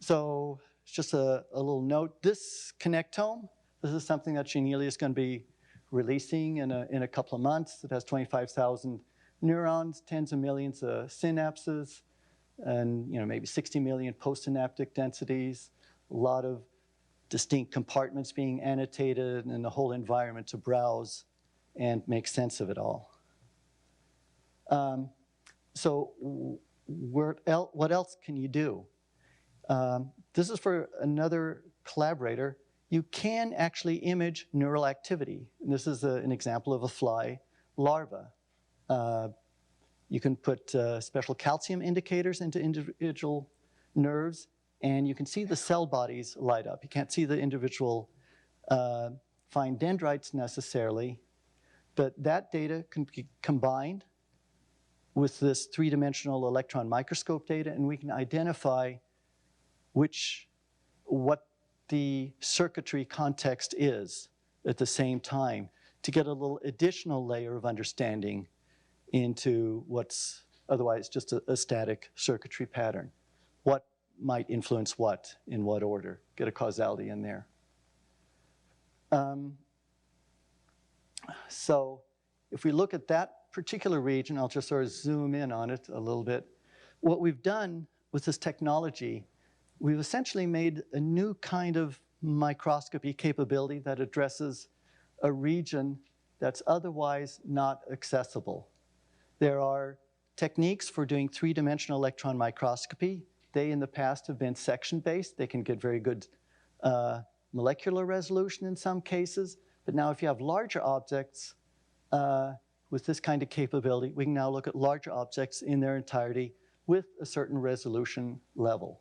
So just a little note. This connectome, this is something that Ginelia is going to be releasing in a couple of months. It has 25,000 neurons, tens of millions of synapses, and maybe 60 million postsynaptic densities, a lot of distinct compartments being annotated, and the whole environment to browse and make sense of it all. So what else can you do? This is for another collaborator. You can actually image neural activity. And this is an example of a fly larva. You can put special calcium indicators into individual nerves, and you can see the cell bodies light up. You can't see the individual fine dendrites necessarily, but that data can be combined with this three-dimensional electron microscope data, and we can identify what the circuitry context is at the same time to get a little additional layer of understanding into what's otherwise just a static circuitry pattern. What might influence what in what order? Get a causality in there. So if we look at that particular region, I'll just sort of zoom in on it a little bit. What we've done with this technology, we've essentially made a new kind of microscopy capability that addresses a region that's otherwise not accessible. There are techniques for doing three-dimensional electron microscopy. They, in the past, have been section-based. They can get very good molecular resolution in some cases. But now if you have larger objects with this kind of capability, we can now look at larger objects in their entirety with a certain resolution level.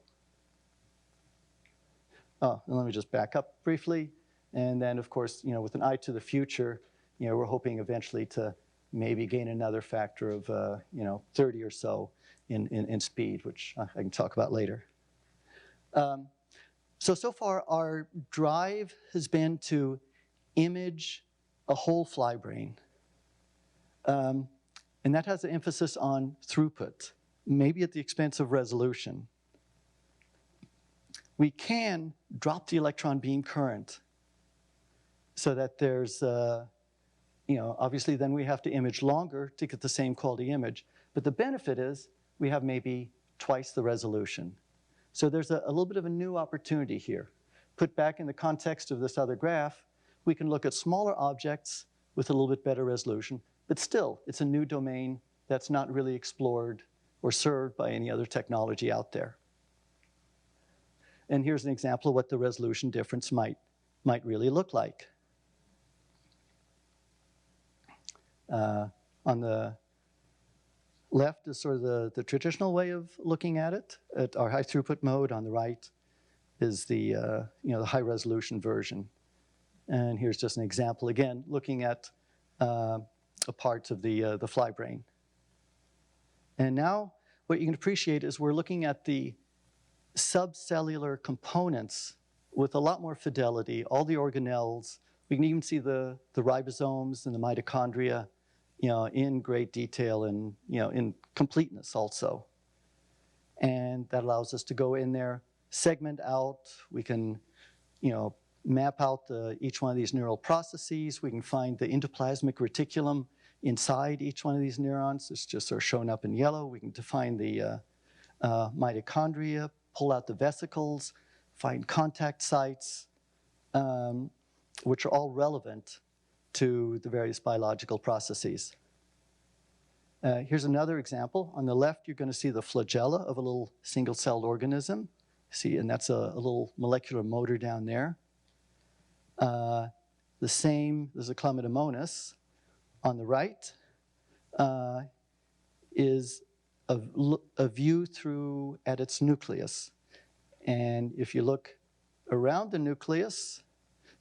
Oh, and let me just back up briefly. And then, of course, with an eye to the future, we're hoping eventually to maybe gain another factor of 30 or so in speed, which I can talk about later. So far, our drive has been to image a whole fly brain. And that has an emphasis on throughput, maybe at the expense of resolution. We can drop the electron beam current so that there's, obviously then we have to image longer to get the same quality image. But the benefit is we have maybe twice the resolution. So there's a little bit of a new opportunity here. Put back in the context of this other graph, we can look at smaller objects with a little bit better resolution, but still, it's a new domain that's not really explored or served by any other technology out there. And here's an example of what the resolution difference might really look like. On the left is sort of the traditional way of looking at it, at our high throughput mode. On the right is the the high resolution version. And here's just an example, again, looking at a part of the fly brain. And now what you can appreciate is we're looking at the subcellular components with a lot more fidelity, all the organelles. We can even see the ribosomes and the mitochondria, in great detail and, in completeness also. And that allows us to go in there, segment out. We can, map out each one of these neural processes. We can find the endoplasmic reticulum inside each one of these neurons. It's just sort of shown up in yellow. We can define the mitochondria, pull out the vesicles, find contact sites, which are all relevant to the various biological processes. Here's another example. On the left, you're going to see the flagella of a little single-celled organism. See, and that's a little molecular motor down there. The same, there's a Chlamydomonas. On the right is a view through at its nucleus. And if you look around the nucleus,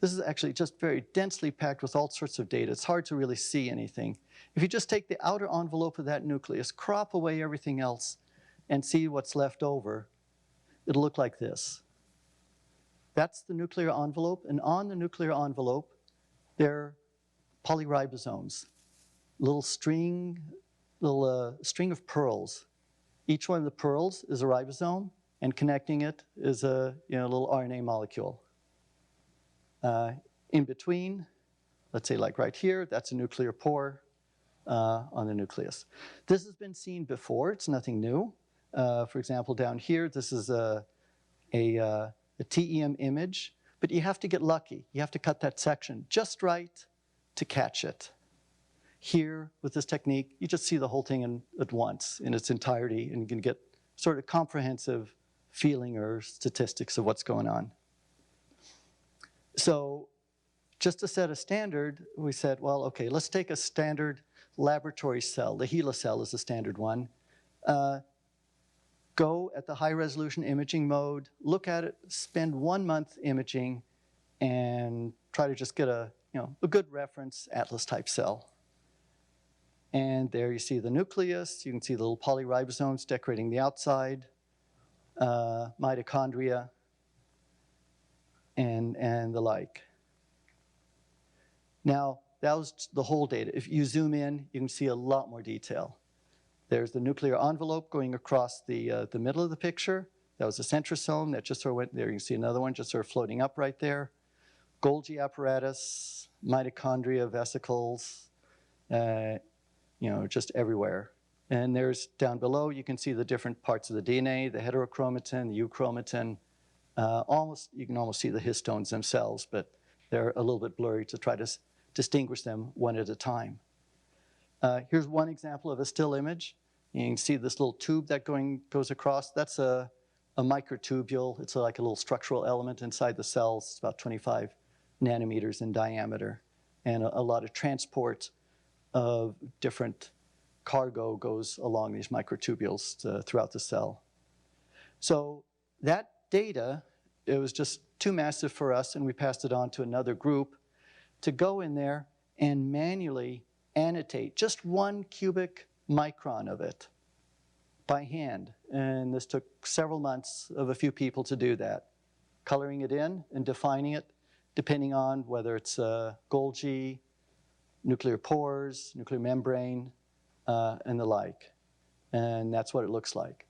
this is actually just very densely packed with all sorts of data. It's hard to really see anything. If you just take the outer envelope of that nucleus, crop away everything else, and see what's left over, it'll look like this. That's the nuclear envelope, and on the nuclear envelope, there are polyribosomes, little string of pearls. Each one of the pearls is a ribosome, and connecting it is a little RNA molecule. In between, let's say like right here, that's a nuclear pore on the nucleus. This has been seen before. It's nothing new. For example, down here, this is a TEM image, but you have to get lucky. You have to cut that section just right to catch it. Here, with this technique, you just see the whole thing at once in its entirety, and you can get sort of comprehensive feeling or statistics of what's going on. So just to set a standard, we said, well, okay, let's take a standard laboratory cell. The HeLa cell is the standard one. Go at the high resolution imaging mode, look at it, spend 1 month imaging, and try to just get a good reference atlas type cell. And there you see the nucleus. You can see the little polyribosomes decorating the outside, mitochondria, and the like. Now, that was the whole data. If you zoom in, you can see a lot more detail. There's the nuclear envelope going across the middle of the picture. That was a centrosome that just sort of went there. You can see another one just sort of floating up right there. Golgi apparatus, mitochondria, vesicles, just everywhere. And there's down below, you can see the different parts of the DNA, the heterochromatin, the euchromatin. You can almost see the histones themselves, but they're a little bit blurry to try to distinguish them one at a time. Here's one example of a still image. You can see this little tube that goes across. That's a microtubule. It's like a little structural element inside the cells. It's about 25 nanometers in diameter. And a lot of transport of different cargo goes along these microtubules throughout the cell. So that data, it was just too massive for us, and we passed it on to another group to go in there and manually annotate just 1 cubic micron of it by hand. And this took several months of a few people to do that, coloring it in and defining it depending on whether it's Golgi, nuclear pores, nuclear membrane, and the like. And that's what it looks like.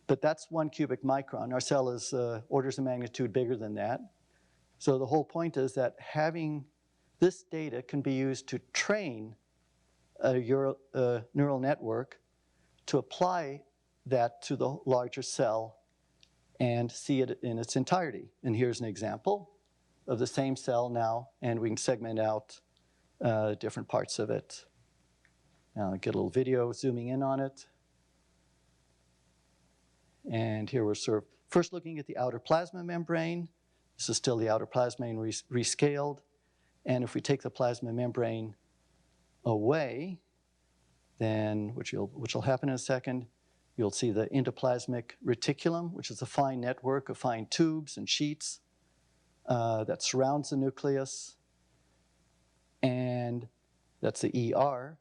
But that's 1 cubic micron. Our cell is orders of magnitude bigger than that. So the whole point is that having this data can be used to train a neural network to apply that to the larger cell and see it in its entirety. And here's an example of the same cell now, and we can segment out different parts of it. Now I'll get a little video zooming in on it. And here we're sort of first looking at the outer plasma membrane. This is still the outer plasma membrane rescaled. And if we take the plasma membrane away, then, which will happen in a second, you'll see the endoplasmic reticulum, which is a fine network of fine tubes and sheets that surrounds the nucleus. And that's the ER.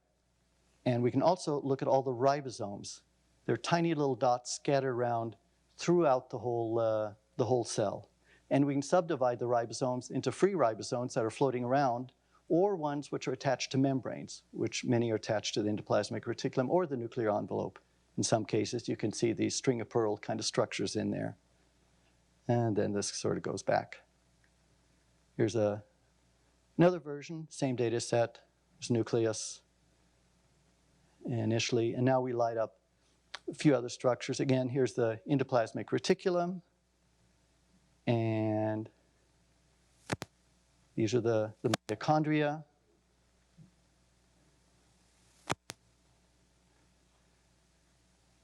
And we can also look at all the ribosomes. They're tiny little dots scattered around throughout the whole cell. And we can subdivide the ribosomes into free ribosomes that are floating around, or ones which are attached to membranes, which many are attached to the endoplasmic reticulum or the nuclear envelope. In some cases, you can see these string of pearl kind of structures in there. And then this sort of goes back. Here's another version, same data set. There's nucleus initially, and now we light up a few other structures. Again, here's the endoplasmic reticulum, and these are the mitochondria.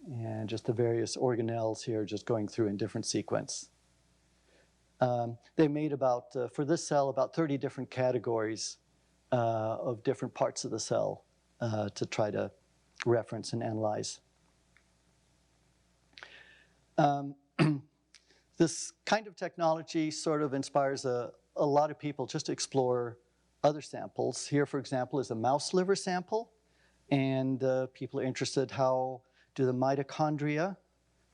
And just the various organelles here just going through in different sequence. They made about, for this cell, about 30 different categories of different parts of the cell to try to reference and analyze. This kind of technology sort of inspires a lot of people just to explore other samples. Here, for example, is a mouse liver sample. And people are interested how do the mitochondria,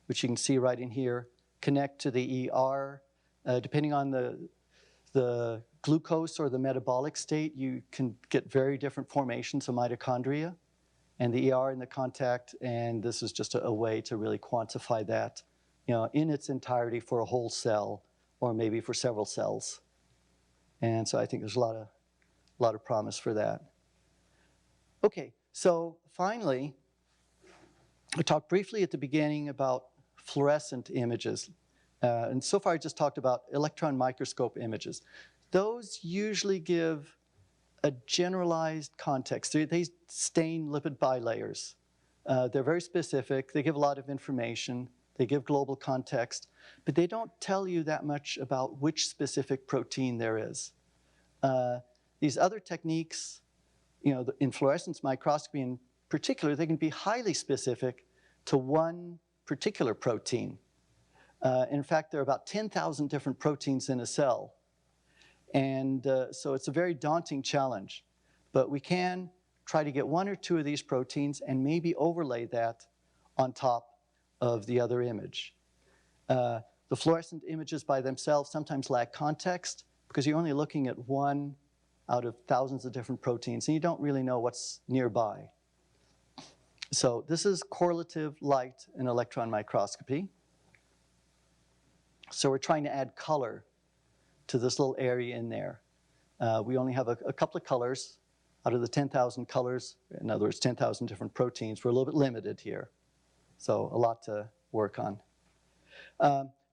which you can see right in here, connect to the ER. Depending on the glucose or the metabolic state, you can get very different formations of mitochondria and the ER in the contact, and this is just a way to really quantify that, in its entirety for a whole cell or maybe for several cells. And so I think there's a lot of promise for that. Okay, so finally, I talked briefly at the beginning about fluorescent images. And so far I just talked about electron microscope images. Those usually give a generalized context. They stain lipid bilayers. They're very specific. They give a lot of information. They give global context. But they don't tell you that much about which specific protein there is. These other techniques, in fluorescence microscopy in particular, they can be highly specific to one particular protein. In fact, there are about 10,000 different proteins in a cell. And so it's a very daunting challenge. But we can try to get one or two of these proteins and maybe overlay that on top of the other image. The fluorescent images by themselves sometimes lack context because you're only looking at one out of thousands of different proteins, and you don't really know what's nearby. So this is correlative light in electron microscopy. So we're trying to add color to this little area in there. We only have a couple of colors out of the 10,000 colors. In other words, 10,000 different proteins. We're a little bit limited here. So a lot to work on.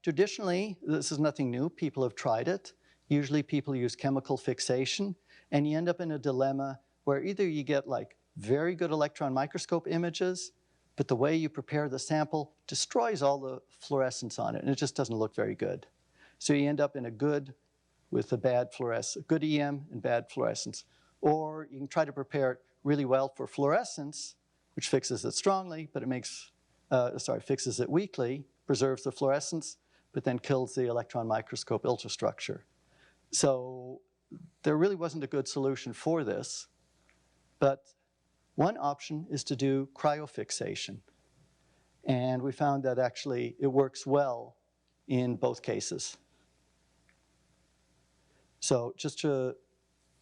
Traditionally, this is nothing new. People have tried it. Usually people use chemical fixation, and you end up in a dilemma where either you get like very good electron microscope images, but the way you prepare the sample destroys all the fluorescence on it, and it just doesn't look very good. So you end up in a good with a bad fluorescence, good EM and bad fluorescence. Or you can try to prepare it really well for fluorescence, which fixes it strongly, but it fixes it weakly, preserves the fluorescence, but then kills the electron microscope ultrastructure. So there really wasn't a good solution for this, but one option is to do cryofixation. And we found that actually it works well in both cases. So just to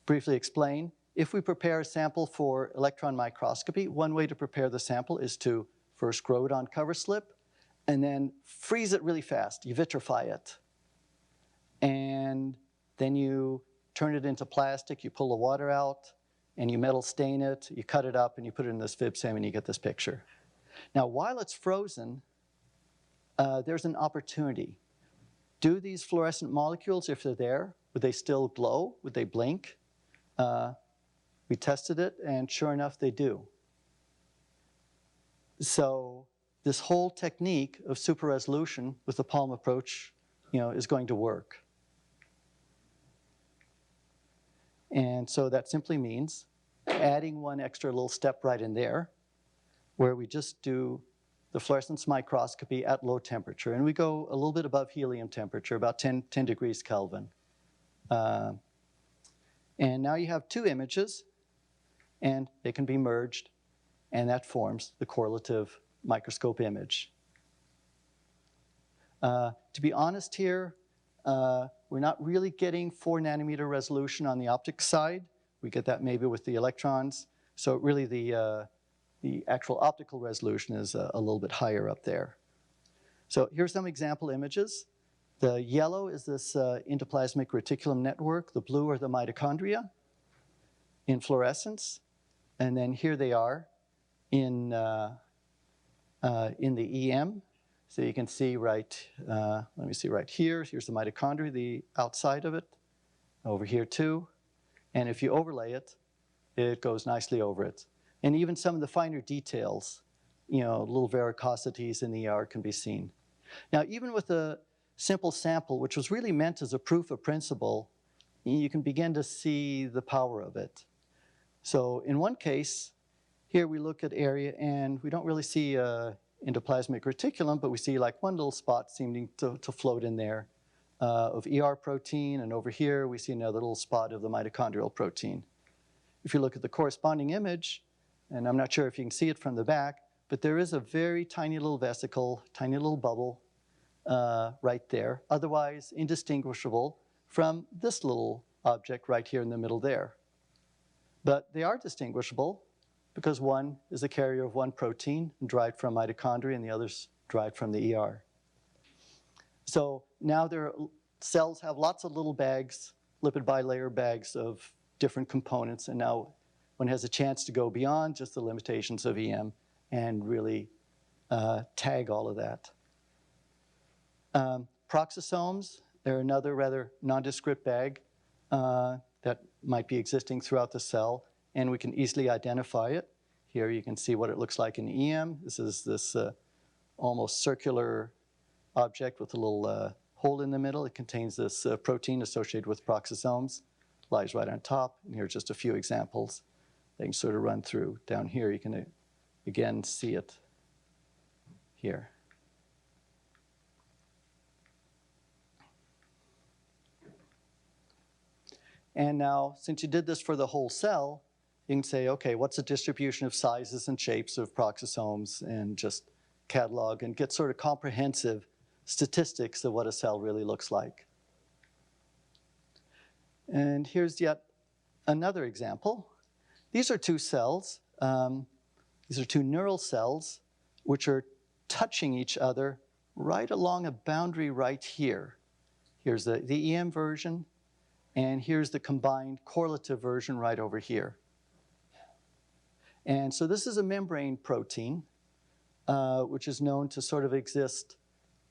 briefly explain, if we prepare a sample for electron microscopy, one way to prepare the sample is to first grow it on cover slip and then freeze it really fast. You vitrify it. And then you turn it into plastic, you pull the water out, and you metal stain it, you cut it up, and you put it in this FIBSEM, and you get this picture. Now, while it's frozen, there's an opportunity. Do these fluorescent molecules, if they're there, would they still glow? Would they blink? We tested it, and sure enough, they do. So this whole technique of super resolution with the palm approach, is going to work. And so that simply means adding one extra little step right in there, where we just do the fluorescence microscopy at low temperature. And we go a little bit above helium temperature, about 10 degrees Kelvin. And now you have two images, and they can be merged, and that forms the correlative microscope image. To be honest here, we're not really getting 4 nanometer resolution on the optic side. We get that maybe with the electrons. So really the actual optical resolution is a little bit higher up there. So here's some example images. The yellow is this endoplasmic reticulum network. The blue are the mitochondria in fluorescence. And then here they are in the EM. So you can see right, let me see right here. Here's the mitochondria, the outside of it. Over here too. And if you overlay it, it goes nicely over it. And even some of the finer details, little varicosities in the ER can be seen. Now, even with a simple sample, which was really meant as a proof of principle, you can begin to see the power of it. So in one case, here we look at area, and we don't really see endoplasmic reticulum, but we see like one little spot seeming to float in there of ER protein, and over here we see another little spot of the mitochondrial protein. If you look at the corresponding image, and I'm not sure if you can see it from the back, but there is a very tiny little vesicle, tiny little bubble right there, otherwise indistinguishable from this little object right here in the middle there. But they are distinguishable because one is a carrier of one protein derived from mitochondria and the other's derived from the ER. So now their cells have lots of little bags, lipid bilayer bags of different components, and now one has a chance to go beyond just the limitations of EM and really tag all of that. Peroxisomes, they're another rather nondescript bag that might be existing throughout the cell, and we can easily identify it. Here you can see what it looks like in EM. This is this almost circular object with a little hole in the middle. It contains this protein associated with peroxisomes, lies right on top. And here are just a few examples that you can sort of run through. Down here you can again see it here. And now, since you did this for the whole cell, you can say, okay, what's the distribution of sizes and shapes of peroxisomes, and just catalog and get sort of comprehensive statistics of what a cell really looks like. And here's yet another example. These are two cells. These are two neural cells which are touching each other right along a boundary right here. Here's the EM version, and here's the combined correlative version right over here. And so this is a membrane protein, which is known to sort of exist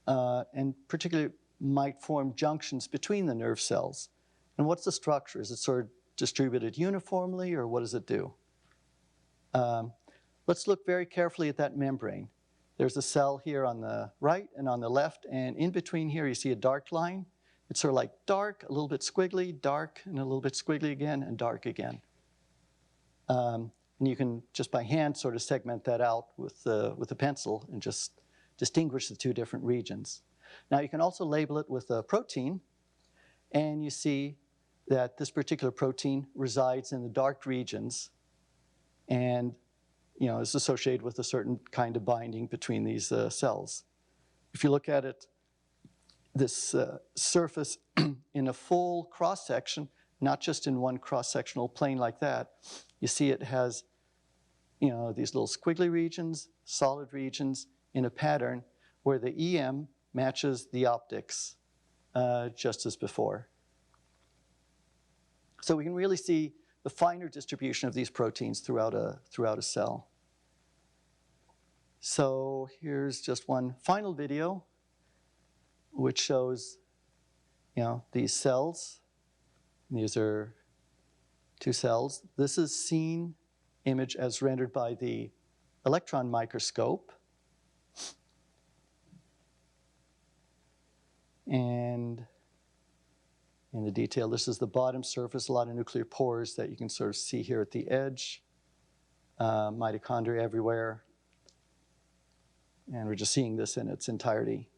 and particularly might form junctions between the nerve cells. And what's the structure? Is it sort of distributed uniformly, or what does it do? Let's look very carefully at that membrane. There's a cell here on the right and on the left, and in between here you see a dark line. It's sort of like dark, a little bit squiggly, dark, and a little bit squiggly again, and dark again. And you can just by hand sort of segment that out with a pencil and just distinguish the two different regions. Now you can also label it with a protein, and you see that this particular protein resides in the dark regions and is associated with a certain kind of binding between these cells. If you look at it, this surface in a full cross-section, not just in one cross-sectional plane like that, you see it has these little squiggly regions, solid regions in a pattern where the EM matches the optics just as before. So we can really see the finer distribution of these proteins throughout a cell. So here's just one final video which shows, these cells. These are 2 cells. This is seen image as rendered by the electron microscope. And in the detail, this is the bottom surface, a lot of nuclear pores that you can sort of see here at the edge. Mitochondria everywhere. And we're just seeing this in its entirety.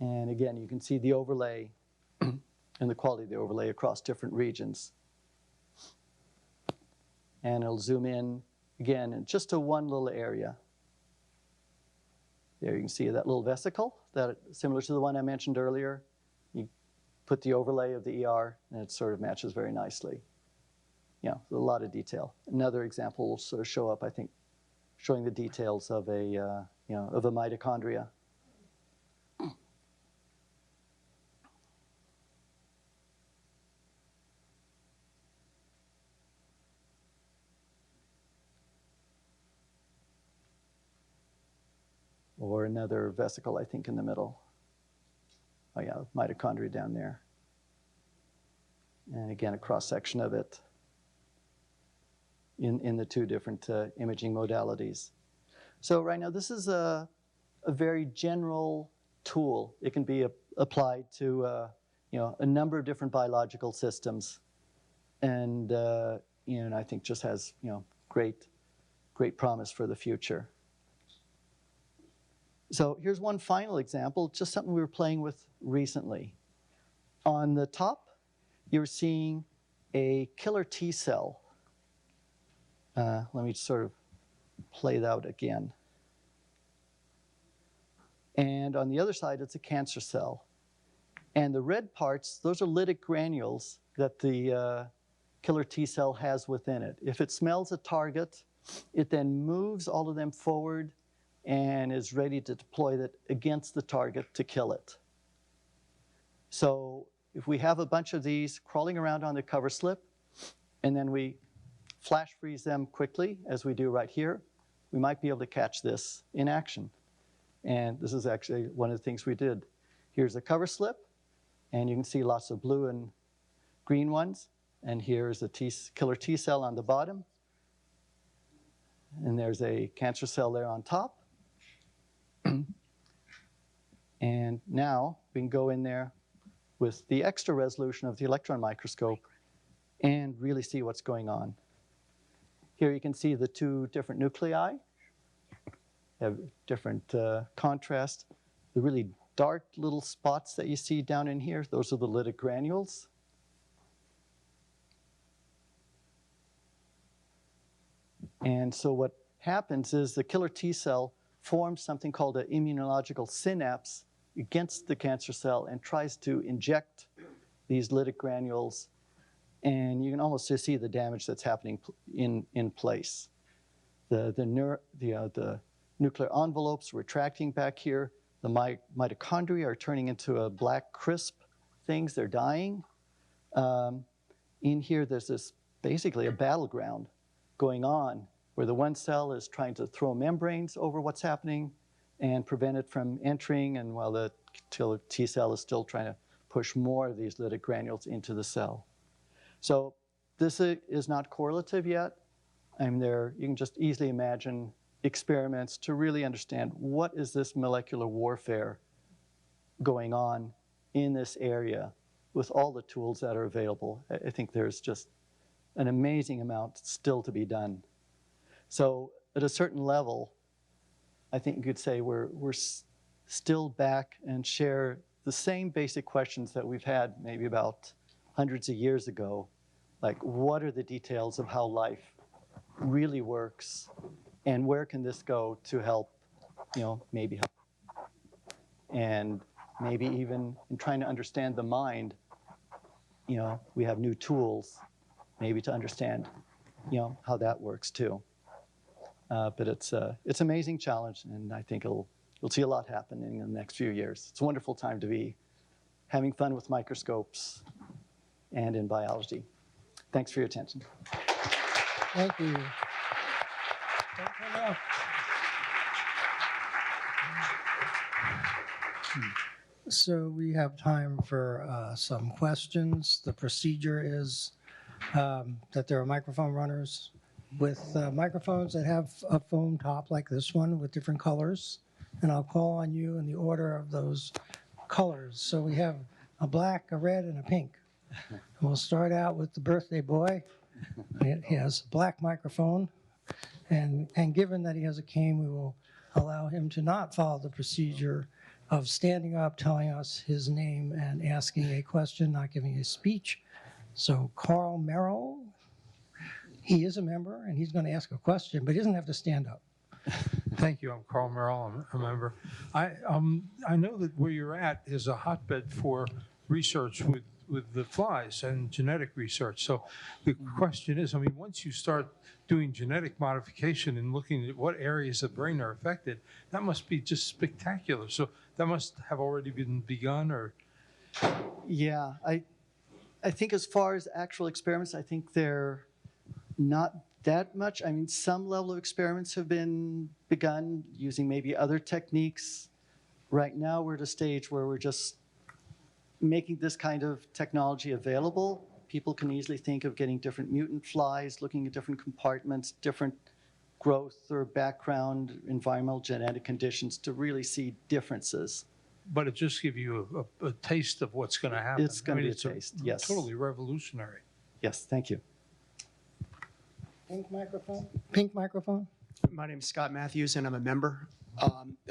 And again, you can see the overlay and the quality of the overlay across different regions. And it'll zoom in, again, just to one little area. There you can see that little vesicle, that similar to the one I mentioned earlier. You put the overlay of the ER, and it sort of matches very nicely. A lot of detail. Another example will sort of show up, I think, showing the details of a mitochondria. Or another vesicle, I think, in the middle. Oh yeah, mitochondria down there. And again, a cross-section of it in the 2 different imaging modalities. So right now, this is a very general tool. It can be applied to a number of different biological systems. And I think just has great promise for the future. So here's one final example, just something we were playing with recently. On the top, you're seeing a killer T cell. Let me sort of play that out again. And on the other side, it's a cancer cell. And the red parts, those are lytic granules that the killer T cell has within it. If it smells a target, it then moves all of them forward and is ready to deploy that against the target to kill it. So if we have a bunch of these crawling around on the cover slip, and then we flash freeze them quickly, as we do right here, we might be able to catch this in action. And this is actually one of the things we did. Here's a cover slip, and you can see lots of blue and green ones. And here's a killer T cell on the bottom. And there's a cancer cell there on top. And now we can go in there with the extra resolution of the electron microscope and really see what's going on. Here you can see the 2 different nuclei have different contrast. The really dark little spots that you see down in here, those are the lytic granules. And so what happens is the killer T cell forms something called an immunological synapse against the cancer cell and tries to inject these lytic granules. And you can almost just see the damage that's happening in place. The nuclear envelopes retracting back here. The mitochondria are turning into a black crisp things. They're dying. In here, there's this basically a battleground going on where the one cell is trying to throw membranes over what's happening and prevent it from entering, and while the T cell is still trying to push more of these lytic granules into the cell. So this is not correlative yet. You can just easily imagine experiments to really understand what is this molecular warfare going on in this area with all the tools that are available. I think there's just an amazing amount still to be done. So at a certain level, I think you could say we're still back and share the same basic questions that we've had maybe about hundreds of years ago, like what are the details of how life really works, and where can this go to help, maybe help. And maybe even in trying to understand the mind, we have new tools maybe to understand, how that works too. But it's an amazing challenge, and I think we'll see a lot happening in the next few years. It's a wonderful time to be having fun with microscopes and in biology. Thanks for your attention. Thank you. So we have time for some questions. The procedure is that there are microphone runners with microphones that have a foam top like this one with different colors. And I'll call on you in the order of those colors. So we have a black, a red, and a pink. And we'll start out with the birthday boy. He has a black microphone. And given that he has a cane, we will allow him to not follow the procedure of standing up, telling us his name, and asking a question, not giving a speech. So Carl Merrill, he is a member, and he's going to ask a question, but he doesn't have to stand up. Thank you. I'm Carl Merrill. I'm a member. I know that where you're at is a hotbed for research with the flies and genetic research. So the question is, once you start doing genetic modification and looking at what areas of the brain are affected, that must be just spectacular. So that must have already been begun, or? Yeah, I think as far as actual experiments, I think they're not that much. Some level of experiments have been begun using maybe other techniques. Right now, we're at a stage where we're just making this kind of technology available. People can easily think of getting different mutant flies, looking at different compartments, different growth or background environmental genetic conditions to really see differences. But it just gives you a taste of what's going to happen. It's going to be a taste, yes. Totally revolutionary. Yes, thank you. Pink microphone? Pink microphone? My name is Scott Matthews, and I'm a member.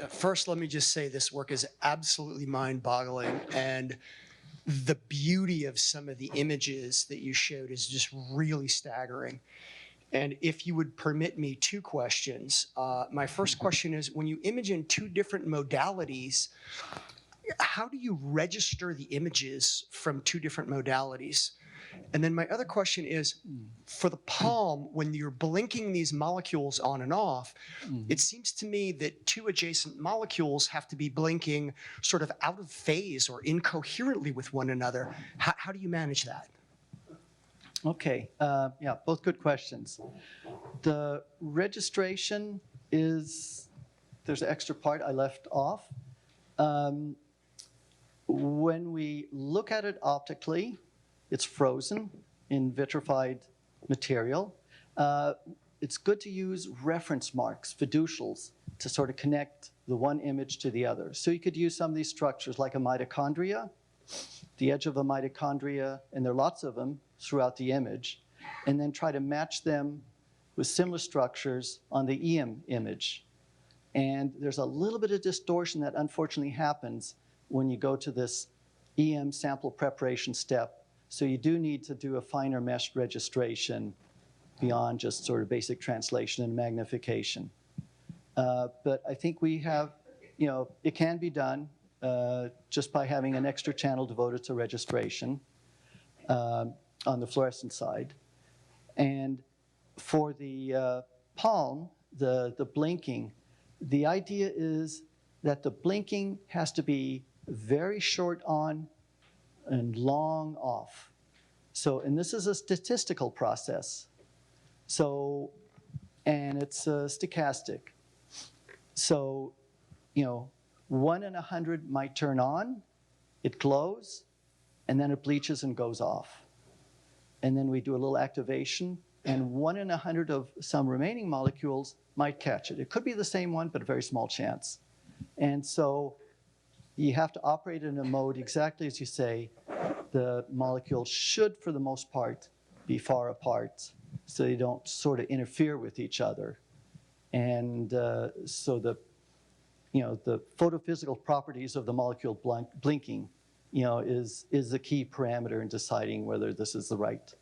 First, let me just say this work is absolutely mind-boggling, and the beauty of some of the images that you showed is just really staggering. And if you would permit me 2 questions. My first question is, when you image in 2 different modalities, how do you register the images from 2 different modalities? And then my other question is, for the palm, when you're blinking these molecules on and off, it seems to me that 2 adjacent molecules have to be blinking sort of out of phase or incoherently with one another. How do you manage that? Okay, yeah, both good questions. The registration is, there's an extra part I left off. When we look at it optically, it's frozen in vitrified material. It's good to use reference marks, fiducials, to sort of connect the one image to the other. So you could use some of these structures like a mitochondria, the edge of a mitochondria, and there are lots of them throughout the image, and then try to match them with similar structures on the EM image. And there's a little bit of distortion that unfortunately happens when you go to this EM sample preparation step. So you do need to do a finer mesh registration beyond just sort of basic translation and magnification. But I think we have, it can be done just by having an extra channel devoted to registration on the fluorescent side. And for the palm, the blinking, the idea is that the blinking has to be very short on and long off. So, and this is a statistical process. So, and it's stochastic. So, 1 in 100 might turn on, it glows, and then it bleaches and goes off. And then we do a little activation, and 1 in 100 of some remaining molecules might catch it. It could be the same one, but a very small chance. And so you have to operate in a mode exactly as you say. The molecules should, for the most part, be far apart so they don't sort of interfere with each other. And so the photophysical properties of the molecule blinking is the key parameter in deciding whether this is the right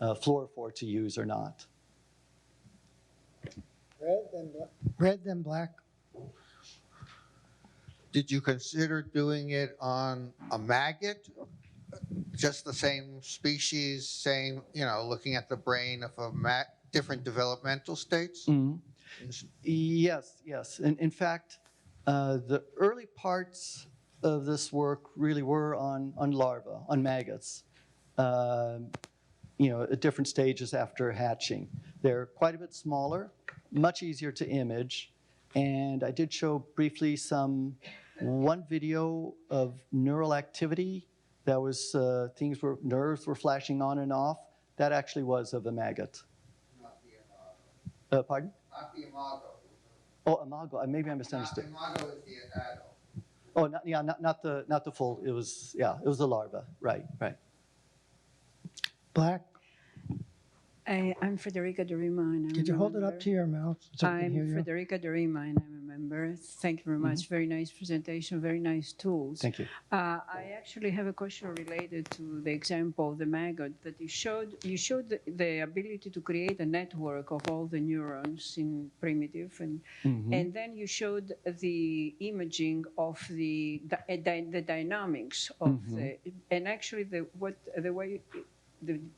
fluorophore to use or not. Red, then black. Did you consider doing it on a maggot? Just the same species, same, looking at the brain of different developmental states? Yes. In fact, the early parts of this work really were on larvae, on maggots, at different stages after hatching. They're quite a bit smaller, much easier to image, and I did show briefly one video of neural activity. That was nerves were flashing on and off. That actually was of a maggot. Not the imago. Pardon? Not the imago. Oh, imago. Maybe I misunderstood. Imago is the adult. Oh, not the full. It was the larva. Right. Black. I'm Frederica Dorima, and I'm Could you a hold it member. up to your mouth so we can hear I'm you? Frederica Dorima, and I'm a member. Thank you very much. Very nice presentation, very nice tools. Thank you. I actually have a question related to the example of the maggot that you showed. You showed the ability to create a network of all the neurons in primitive, and then you showed the imaging of the dynamics of the, and actually the way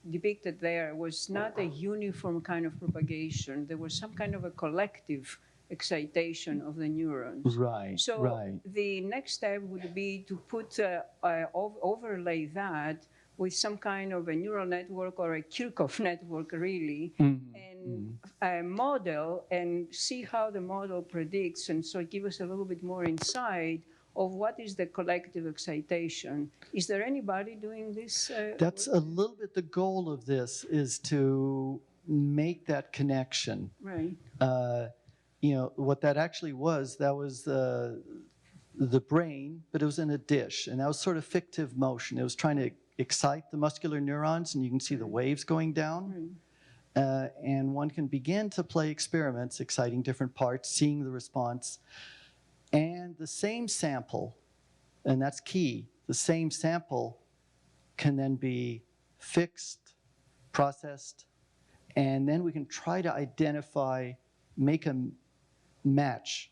depicted there was not a uniform kind of propagation. There was some kind of a collective excitation of the neurons. Right. So right. the next step would be to put overlay that with some kind of a neural network or a Kirchhoff network, really, and model and see how the model predicts, and so give us a little bit more insight of what is the collective excitation. Is there anybody doing this? That's a little bit the goal of this, is to make that connection. Right. What that actually was, that was the brain, but it was in a dish, and that was sort of fictive motion. It was trying to excite the muscular neurons, and you can see the waves going down. Right. And one can begin to play experiments, exciting different parts, seeing the response. And the same sample, and that's key, the same sample can then be fixed, processed, and then we can try to identify, make a match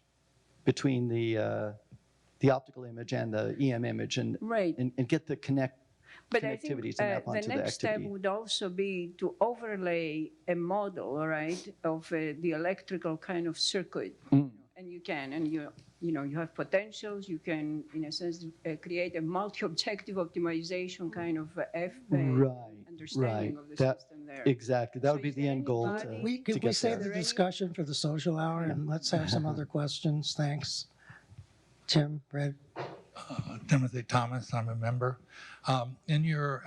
between the optical image and the EM image, and Right. and get the But I think connectivity to map onto the the next step activity. would also be to overlay a model, right, of the electrical kind of circuit. And you can, and you have potentials. You can, in a sense, create a multi-objective optimization kind of understanding of the system there. Exactly. That So would be is the there end goal. anybody- Could we get save there. the discussion for the social hour and let's have some other questions? Thanks. Tim, Red. Timothy Thomas, I'm a member. In your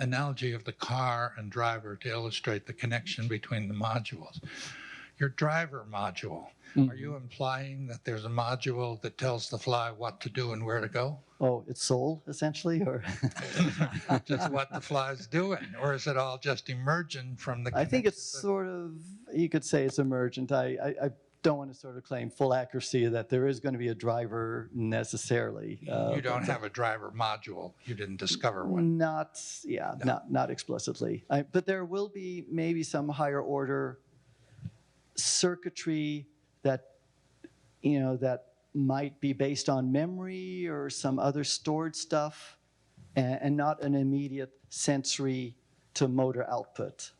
analogy of the car and driver to illustrate the connection between the modules, your driver module, are you implying that there's a module that tells the fly what to do and where to go? Oh, its soul, essentially, or? Just what the fly's doing, or is it all just emergent from the I think it's connections that- sort of, you could say it's emergent. I don't want to sort of claim full accuracy that there is going to be a driver necessarily. You don't have a driver module. You didn't discover one. Not explicitly. But there will be maybe some higher order circuitry that, that might be based on memory or some other stored stuff, and not an immediate sensory to motor output.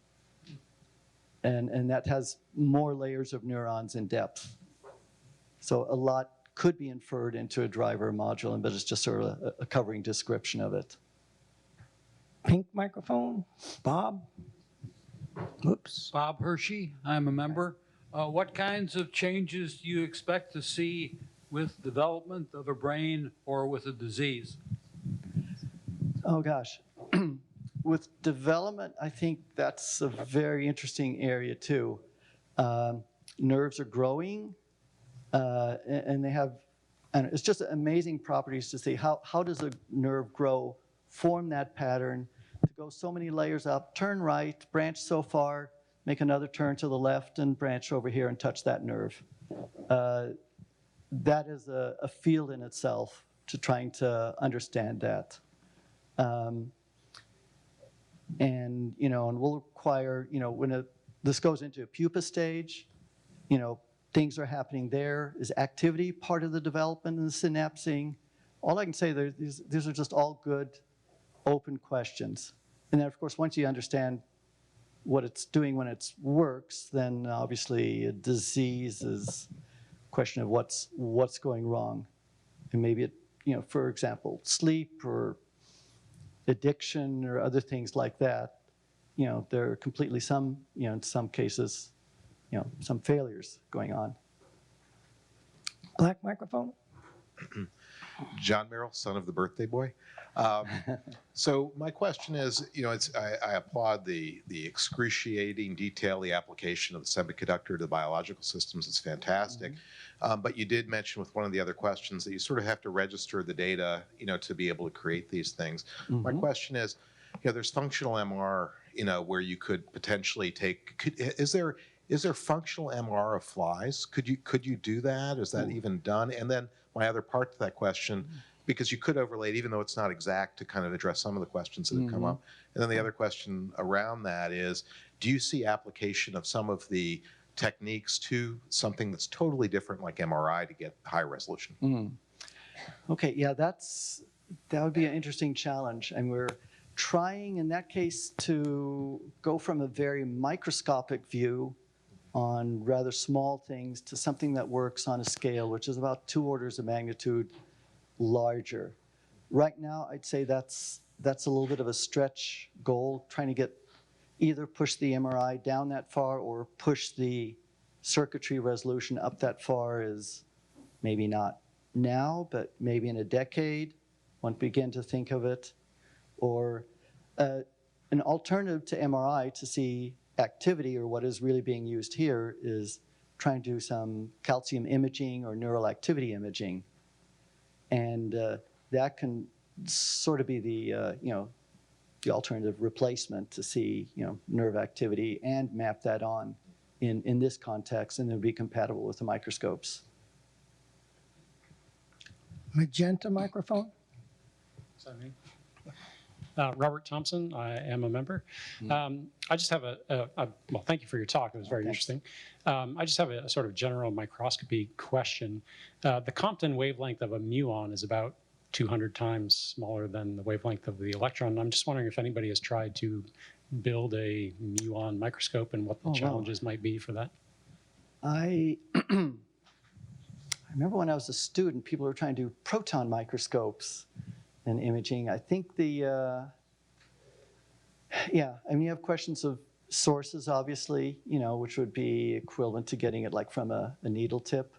And that has more layers of neurons in depth. So a lot could be inferred into a driver module, but it's just sort of a covering description of it. Pink microphone. Bob. Oops. Bob Hershey, I'm a member. What kinds of changes do you expect to see with development of a brain or with a disease? Oh gosh. With development, I think that's a very interesting area too. Nerves are growing, and they have, and it's just amazing properties to see how does a nerve grow, form that pattern, to go so many layers up, turn right, branch so far, make another turn to the left, and branch over here and touch that nerve. That is a field in itself to trying to understand that. And, and we'll require, when this goes into a pupa stage, things are happening there. Is activity part of the development and the synapsing? All I can say, these are just all good, open questions. And then, of course, once you understand what it's doing when it works, then obviously a disease is a question of what's going wrong. And maybe it, for example, sleep or addiction or other things like that, there are completely in some cases, some failures going on. Black microphone. John Merrill, son of the birthday boy. So my question is, I applaud the excruciating detail, the application of the semiconductor to biological systems. It's fantastic. But you did mention with one of the other questions that you sort of have to register the data, to be able to create these things. My question is, there's functional MR, where you could potentially take. Is there functional MR of flies? Could you do that? Is that even done? And then my other part to that question, because you could overlay it, even though it's not exact, to kind of address some of the questions that have come up. And then the other question around that is, do you see application of some of the techniques to something that's totally different, like MRI, to get high resolution? Okay, yeah, that would be an interesting challenge. And we're trying, in that case, to go from a very microscopic view on rather small things to something that works on a scale which is about 2 orders of magnitude larger. Right now, I'd say that's a little bit of a stretch goal, trying to either push the MRI down that far or push the circuitry resolution up that far is maybe not now, but maybe in a decade, one begin to think of it. Or an alternative to MRI to see activity, or what is really being used here, is trying to do some calcium imaging or neural activity imaging. And that can sort of be the alternative replacement to see, nerve activity and map that on in this context, and then be compatible with the microscopes. Magenta microphone. Is that me? Robert Thompson, I am a member. I just have well, thank you for your talk. It was very interesting. I just have a sort of general microscopy question. The Compton wavelength of a muon is about 200 times smaller than the wavelength of the electron. I'm just wondering if anybody has tried to build a muon microscope and what the challenges might be for that. I remember when I was a student, people were trying to do proton microscopes and imaging. I think you have questions of sources, obviously, which would be equivalent to getting it like from a needle tip.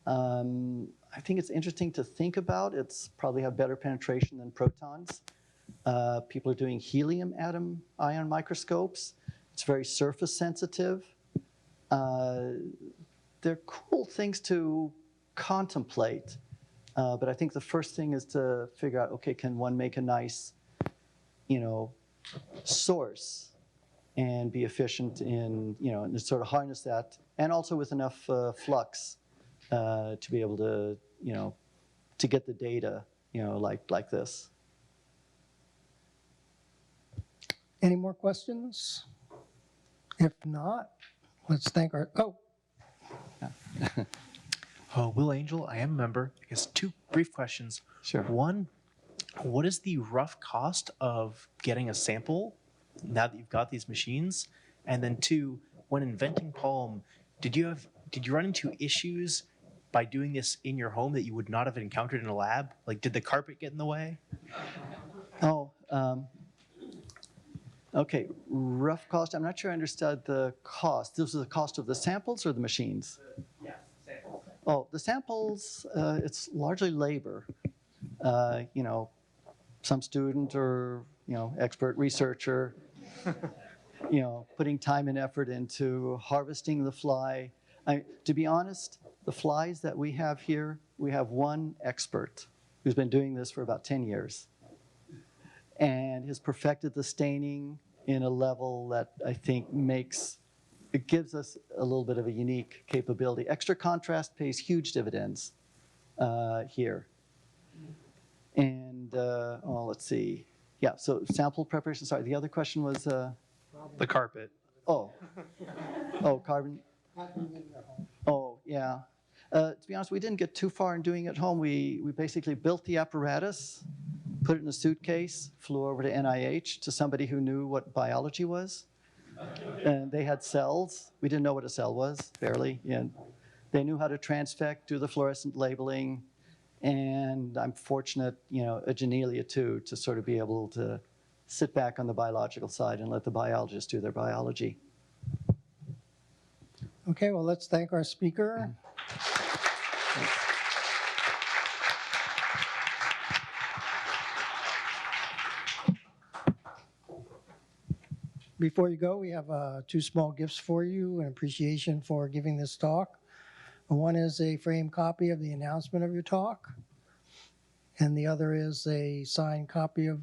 I think it's interesting to think about. It's probably have better penetration than protons. People are doing helium atom ion microscopes. It's very surface sensitive. They're cool things to contemplate. But I think the first thing is to figure out, okay, can one make a nice, source and be efficient in, and sort of harness that, and also with enough flux to be able to, to get the data, like this. Any more questions? If not, let's thank our, Will Angel, I am a member. I guess 2 brief questions. Sure. One, what is the rough cost of getting a sample now that you've got these machines? And then 2, when inventing Palm, did you run into issues by doing this in your home that you would not have encountered in a lab? Like, did the carpet get in the way? Okay, rough cost. I'm not sure I understood the cost. This is the cost of the samples or the machines? Yeah, samples. Oh, the samples, it's largely labor. Some student or, expert researcher, putting time and effort into harvesting the fly. To be honest, the flies that we have here, we have one expert who's been doing this for about 10 years and has perfected the staining in a level that I think it gives us a little bit of a unique capability. Extra contrast pays huge dividends here. And, let's see. Yeah, so sample preparation, sorry, the other question was, The carpet. oh, carbon. Oh, yeah. To be honest, we didn't get too far in doing it at home. We basically built the apparatus, put it in a suitcase, flew over to NIH to somebody who knew what biology was. And they had cells. We didn't know what a cell was, barely. And they knew how to transfect, do the fluorescent labeling. And I'm fortunate, a Genelia too, to sort of be able to sit back on the biological side and let the biologists do their biology. Okay, well, let's thank our speaker. Before you go, we have two small gifts for you in appreciation for giving this talk. One is a framed copy of the announcement of your talk, and the other is a signed copy of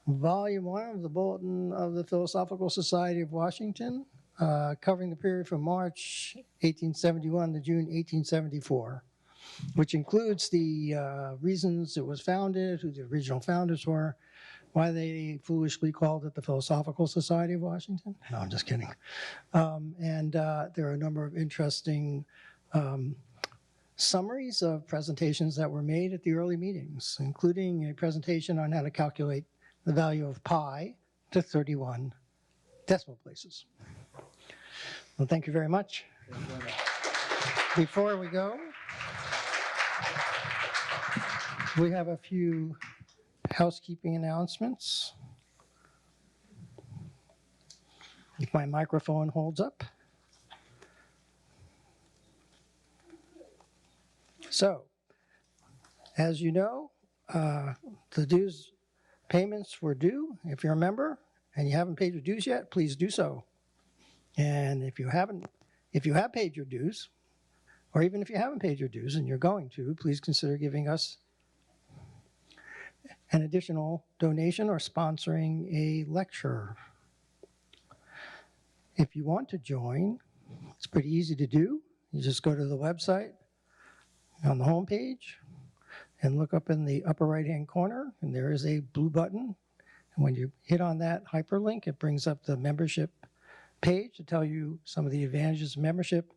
Volume 1 of the Bulletin of the Philosophical Society of Washington, covering the period from March 1871 to June 1874, which includes the reasons it was founded, who the original founders were, why they foolishly called it the Philosophical Society of Washington. No, I'm just kidding. And there are a number of interesting summaries of presentations that were made at the early meetings, including a presentation on how to calculate the value of pi to 31 decimal places. Well, thank you very much. Before we go, we have a few housekeeping announcements. If my microphone holds up. So, as you know, the dues payments were due. If you're a member and you haven't paid your dues yet, please do so. And if you have paid your dues, or even if you haven't paid your dues and you're going to, please consider giving us an additional donation or sponsoring a lecture. If you want to join, it's pretty easy to do. You just go to the website on the home page and look up in the upper right-hand corner, and there is a blue button. And when you hit on that hyperlink, it brings up the membership page to tell you some of the advantages of membership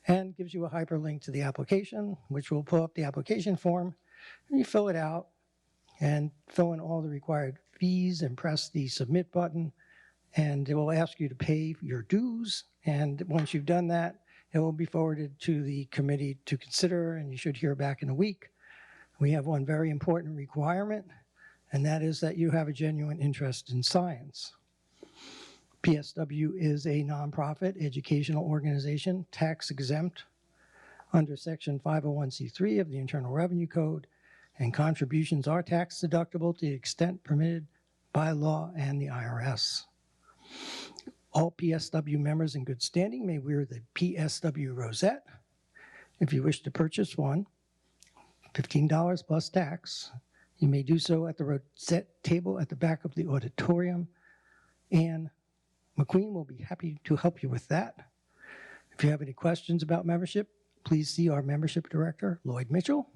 and gives you a hyperlink to the application, which will pull up the application form, and you fill it out and fill in all the required fees and press the submit button, and it will ask you to pay your dues. And once you've done that, it will be forwarded to the committee to consider, and you should hear back in a week. We have one very important requirement, and that is that you have a genuine interest in science. PSW is a nonprofit educational organization, tax exempt under Section 501c3 of the Internal Revenue Code, and contributions are tax deductible to the extent permitted by law and the IRS. All PSW members in good standing may wear the PSW rosette. If you wish to purchase one, $15 plus tax, you may do so at the rosette table at the back of the auditorium, and McQueen will be happy to help you with that. If you have any questions about membership, please see our membership director, Lloyd Mitchell,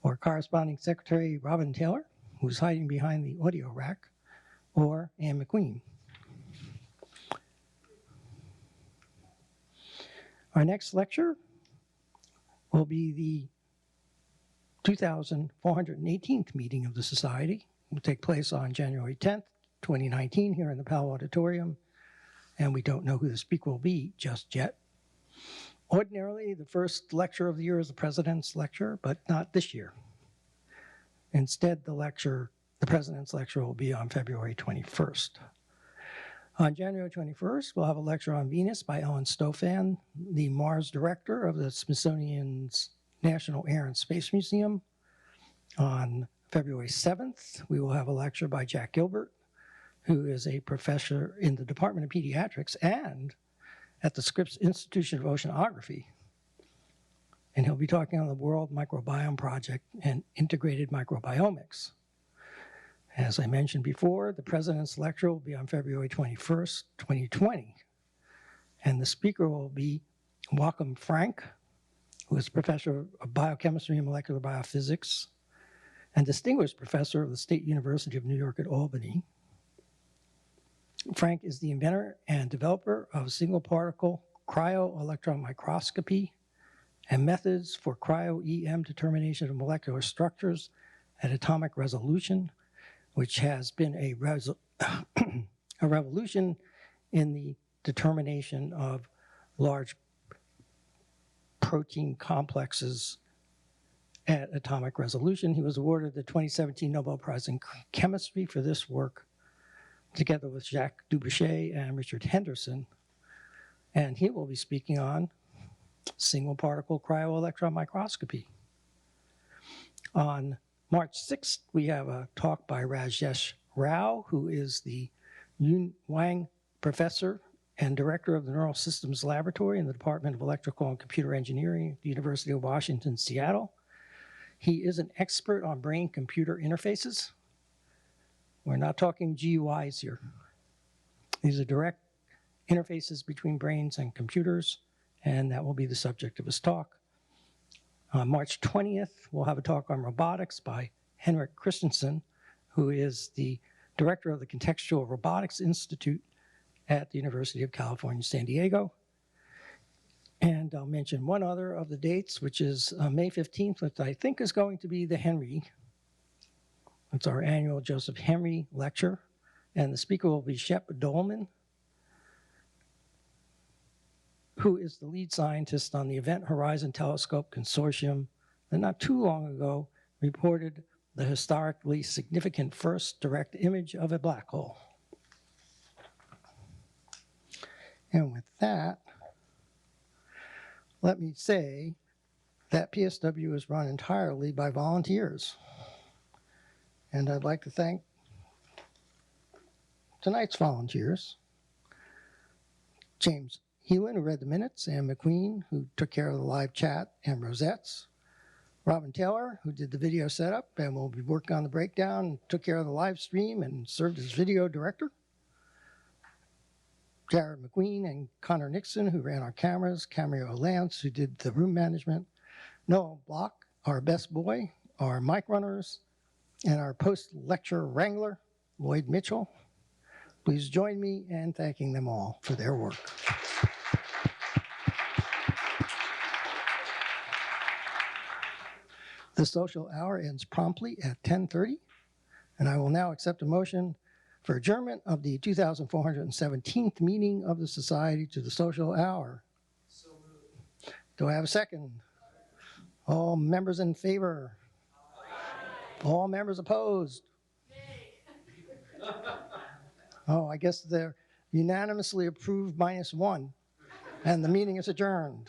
or corresponding secretary, Robin Taylor, who's hiding behind the audio rack, or Ann McQueen. Our next lecture will be the 2,418th meeting of the Society. It will take place on January 10th, 2019, here in the Powell Auditorium, and we don't know who the speaker will be just yet. Ordinarily, the first lecture of the year is the President's lecture, but not this year. Instead, the President's lecture will be on February 21st. On January 21st, we'll have a lecture on Venus by Ellen Stofan, the Mars director of the Smithsonian's National Air and Space Museum. On February 7th, we will have a lecture by Jack Gilbert, who is a professor in the Department of Pediatrics and at the Scripps Institution of Oceanography. And he'll be talking on the World Microbiome Project and integrated microbiomics. As I mentioned before, the President's lecture will be on February 21st, 2020. And the speaker will be Joachim Frank, who is professor of biochemistry and molecular biophysics and Distinguished Professor of the State University of New York at Albany. Frank is the inventor and developer of single particle cryo-electron microscopy and methods for cryo-EM determination of molecular structures at atomic resolution, which has been a revolution in the determination of large protein complexes at atomic resolution. He was awarded the 2017 Nobel Prize in Chemistry for this work, together with Jacques Dubochet and Richard Henderson. And he will be speaking on single particle cryo-electron microscopy. On March 6th, we have a talk by Rajesh Rao, who is the Yun Wang Professor and Director of the Neural Systems Laboratory in the Department of Electrical and Computer Engineering at the University of Washington, Seattle. He is an expert on brain-computer interfaces. We're not talking GUIs here. These are direct interfaces between brains and computers, and that will be the subject of his talk. On March 20th, we'll have a talk on robotics by Henrik Christensen, who is the director of the Contextual Robotics Institute at the University of California, San Diego. And I'll mention one other of the dates, which is May 15th, which I think is going to be the Henry. It's our annual Joseph Henry lecture, and the speaker will be Shep Dolman, who is the lead scientist on the Event Horizon Telescope Consortium that not too long ago reported the historically significant first direct image of a black hole. And with that, let me say that PSW is run entirely by volunteers. And I'd like to thank tonight's volunteers: James Heelan, who read the minutes, Ann McQueen, who took care of the live chat and rosettes, Robin Taylor, who did the video setup and will be working on the breakdown, and took care of the live stream and served as video director, Jared McQueen and Connor Nixon, who ran our cameras, Cameo Lance, who did the room management, Noah Block, our best boy, our mic runners, and our post-lecture wrangler, Lloyd Mitchell. Please join me in thanking them all for their work. The social hour ends promptly at 10:30, and I will now accept a motion for adjournment of the 2417th meeting of the Society to the social hour. So moved. Do I have a second? All members in favor? Aye. All members opposed? Nay. Oh, I guess they're unanimously approved -1, and the meeting is adjourned.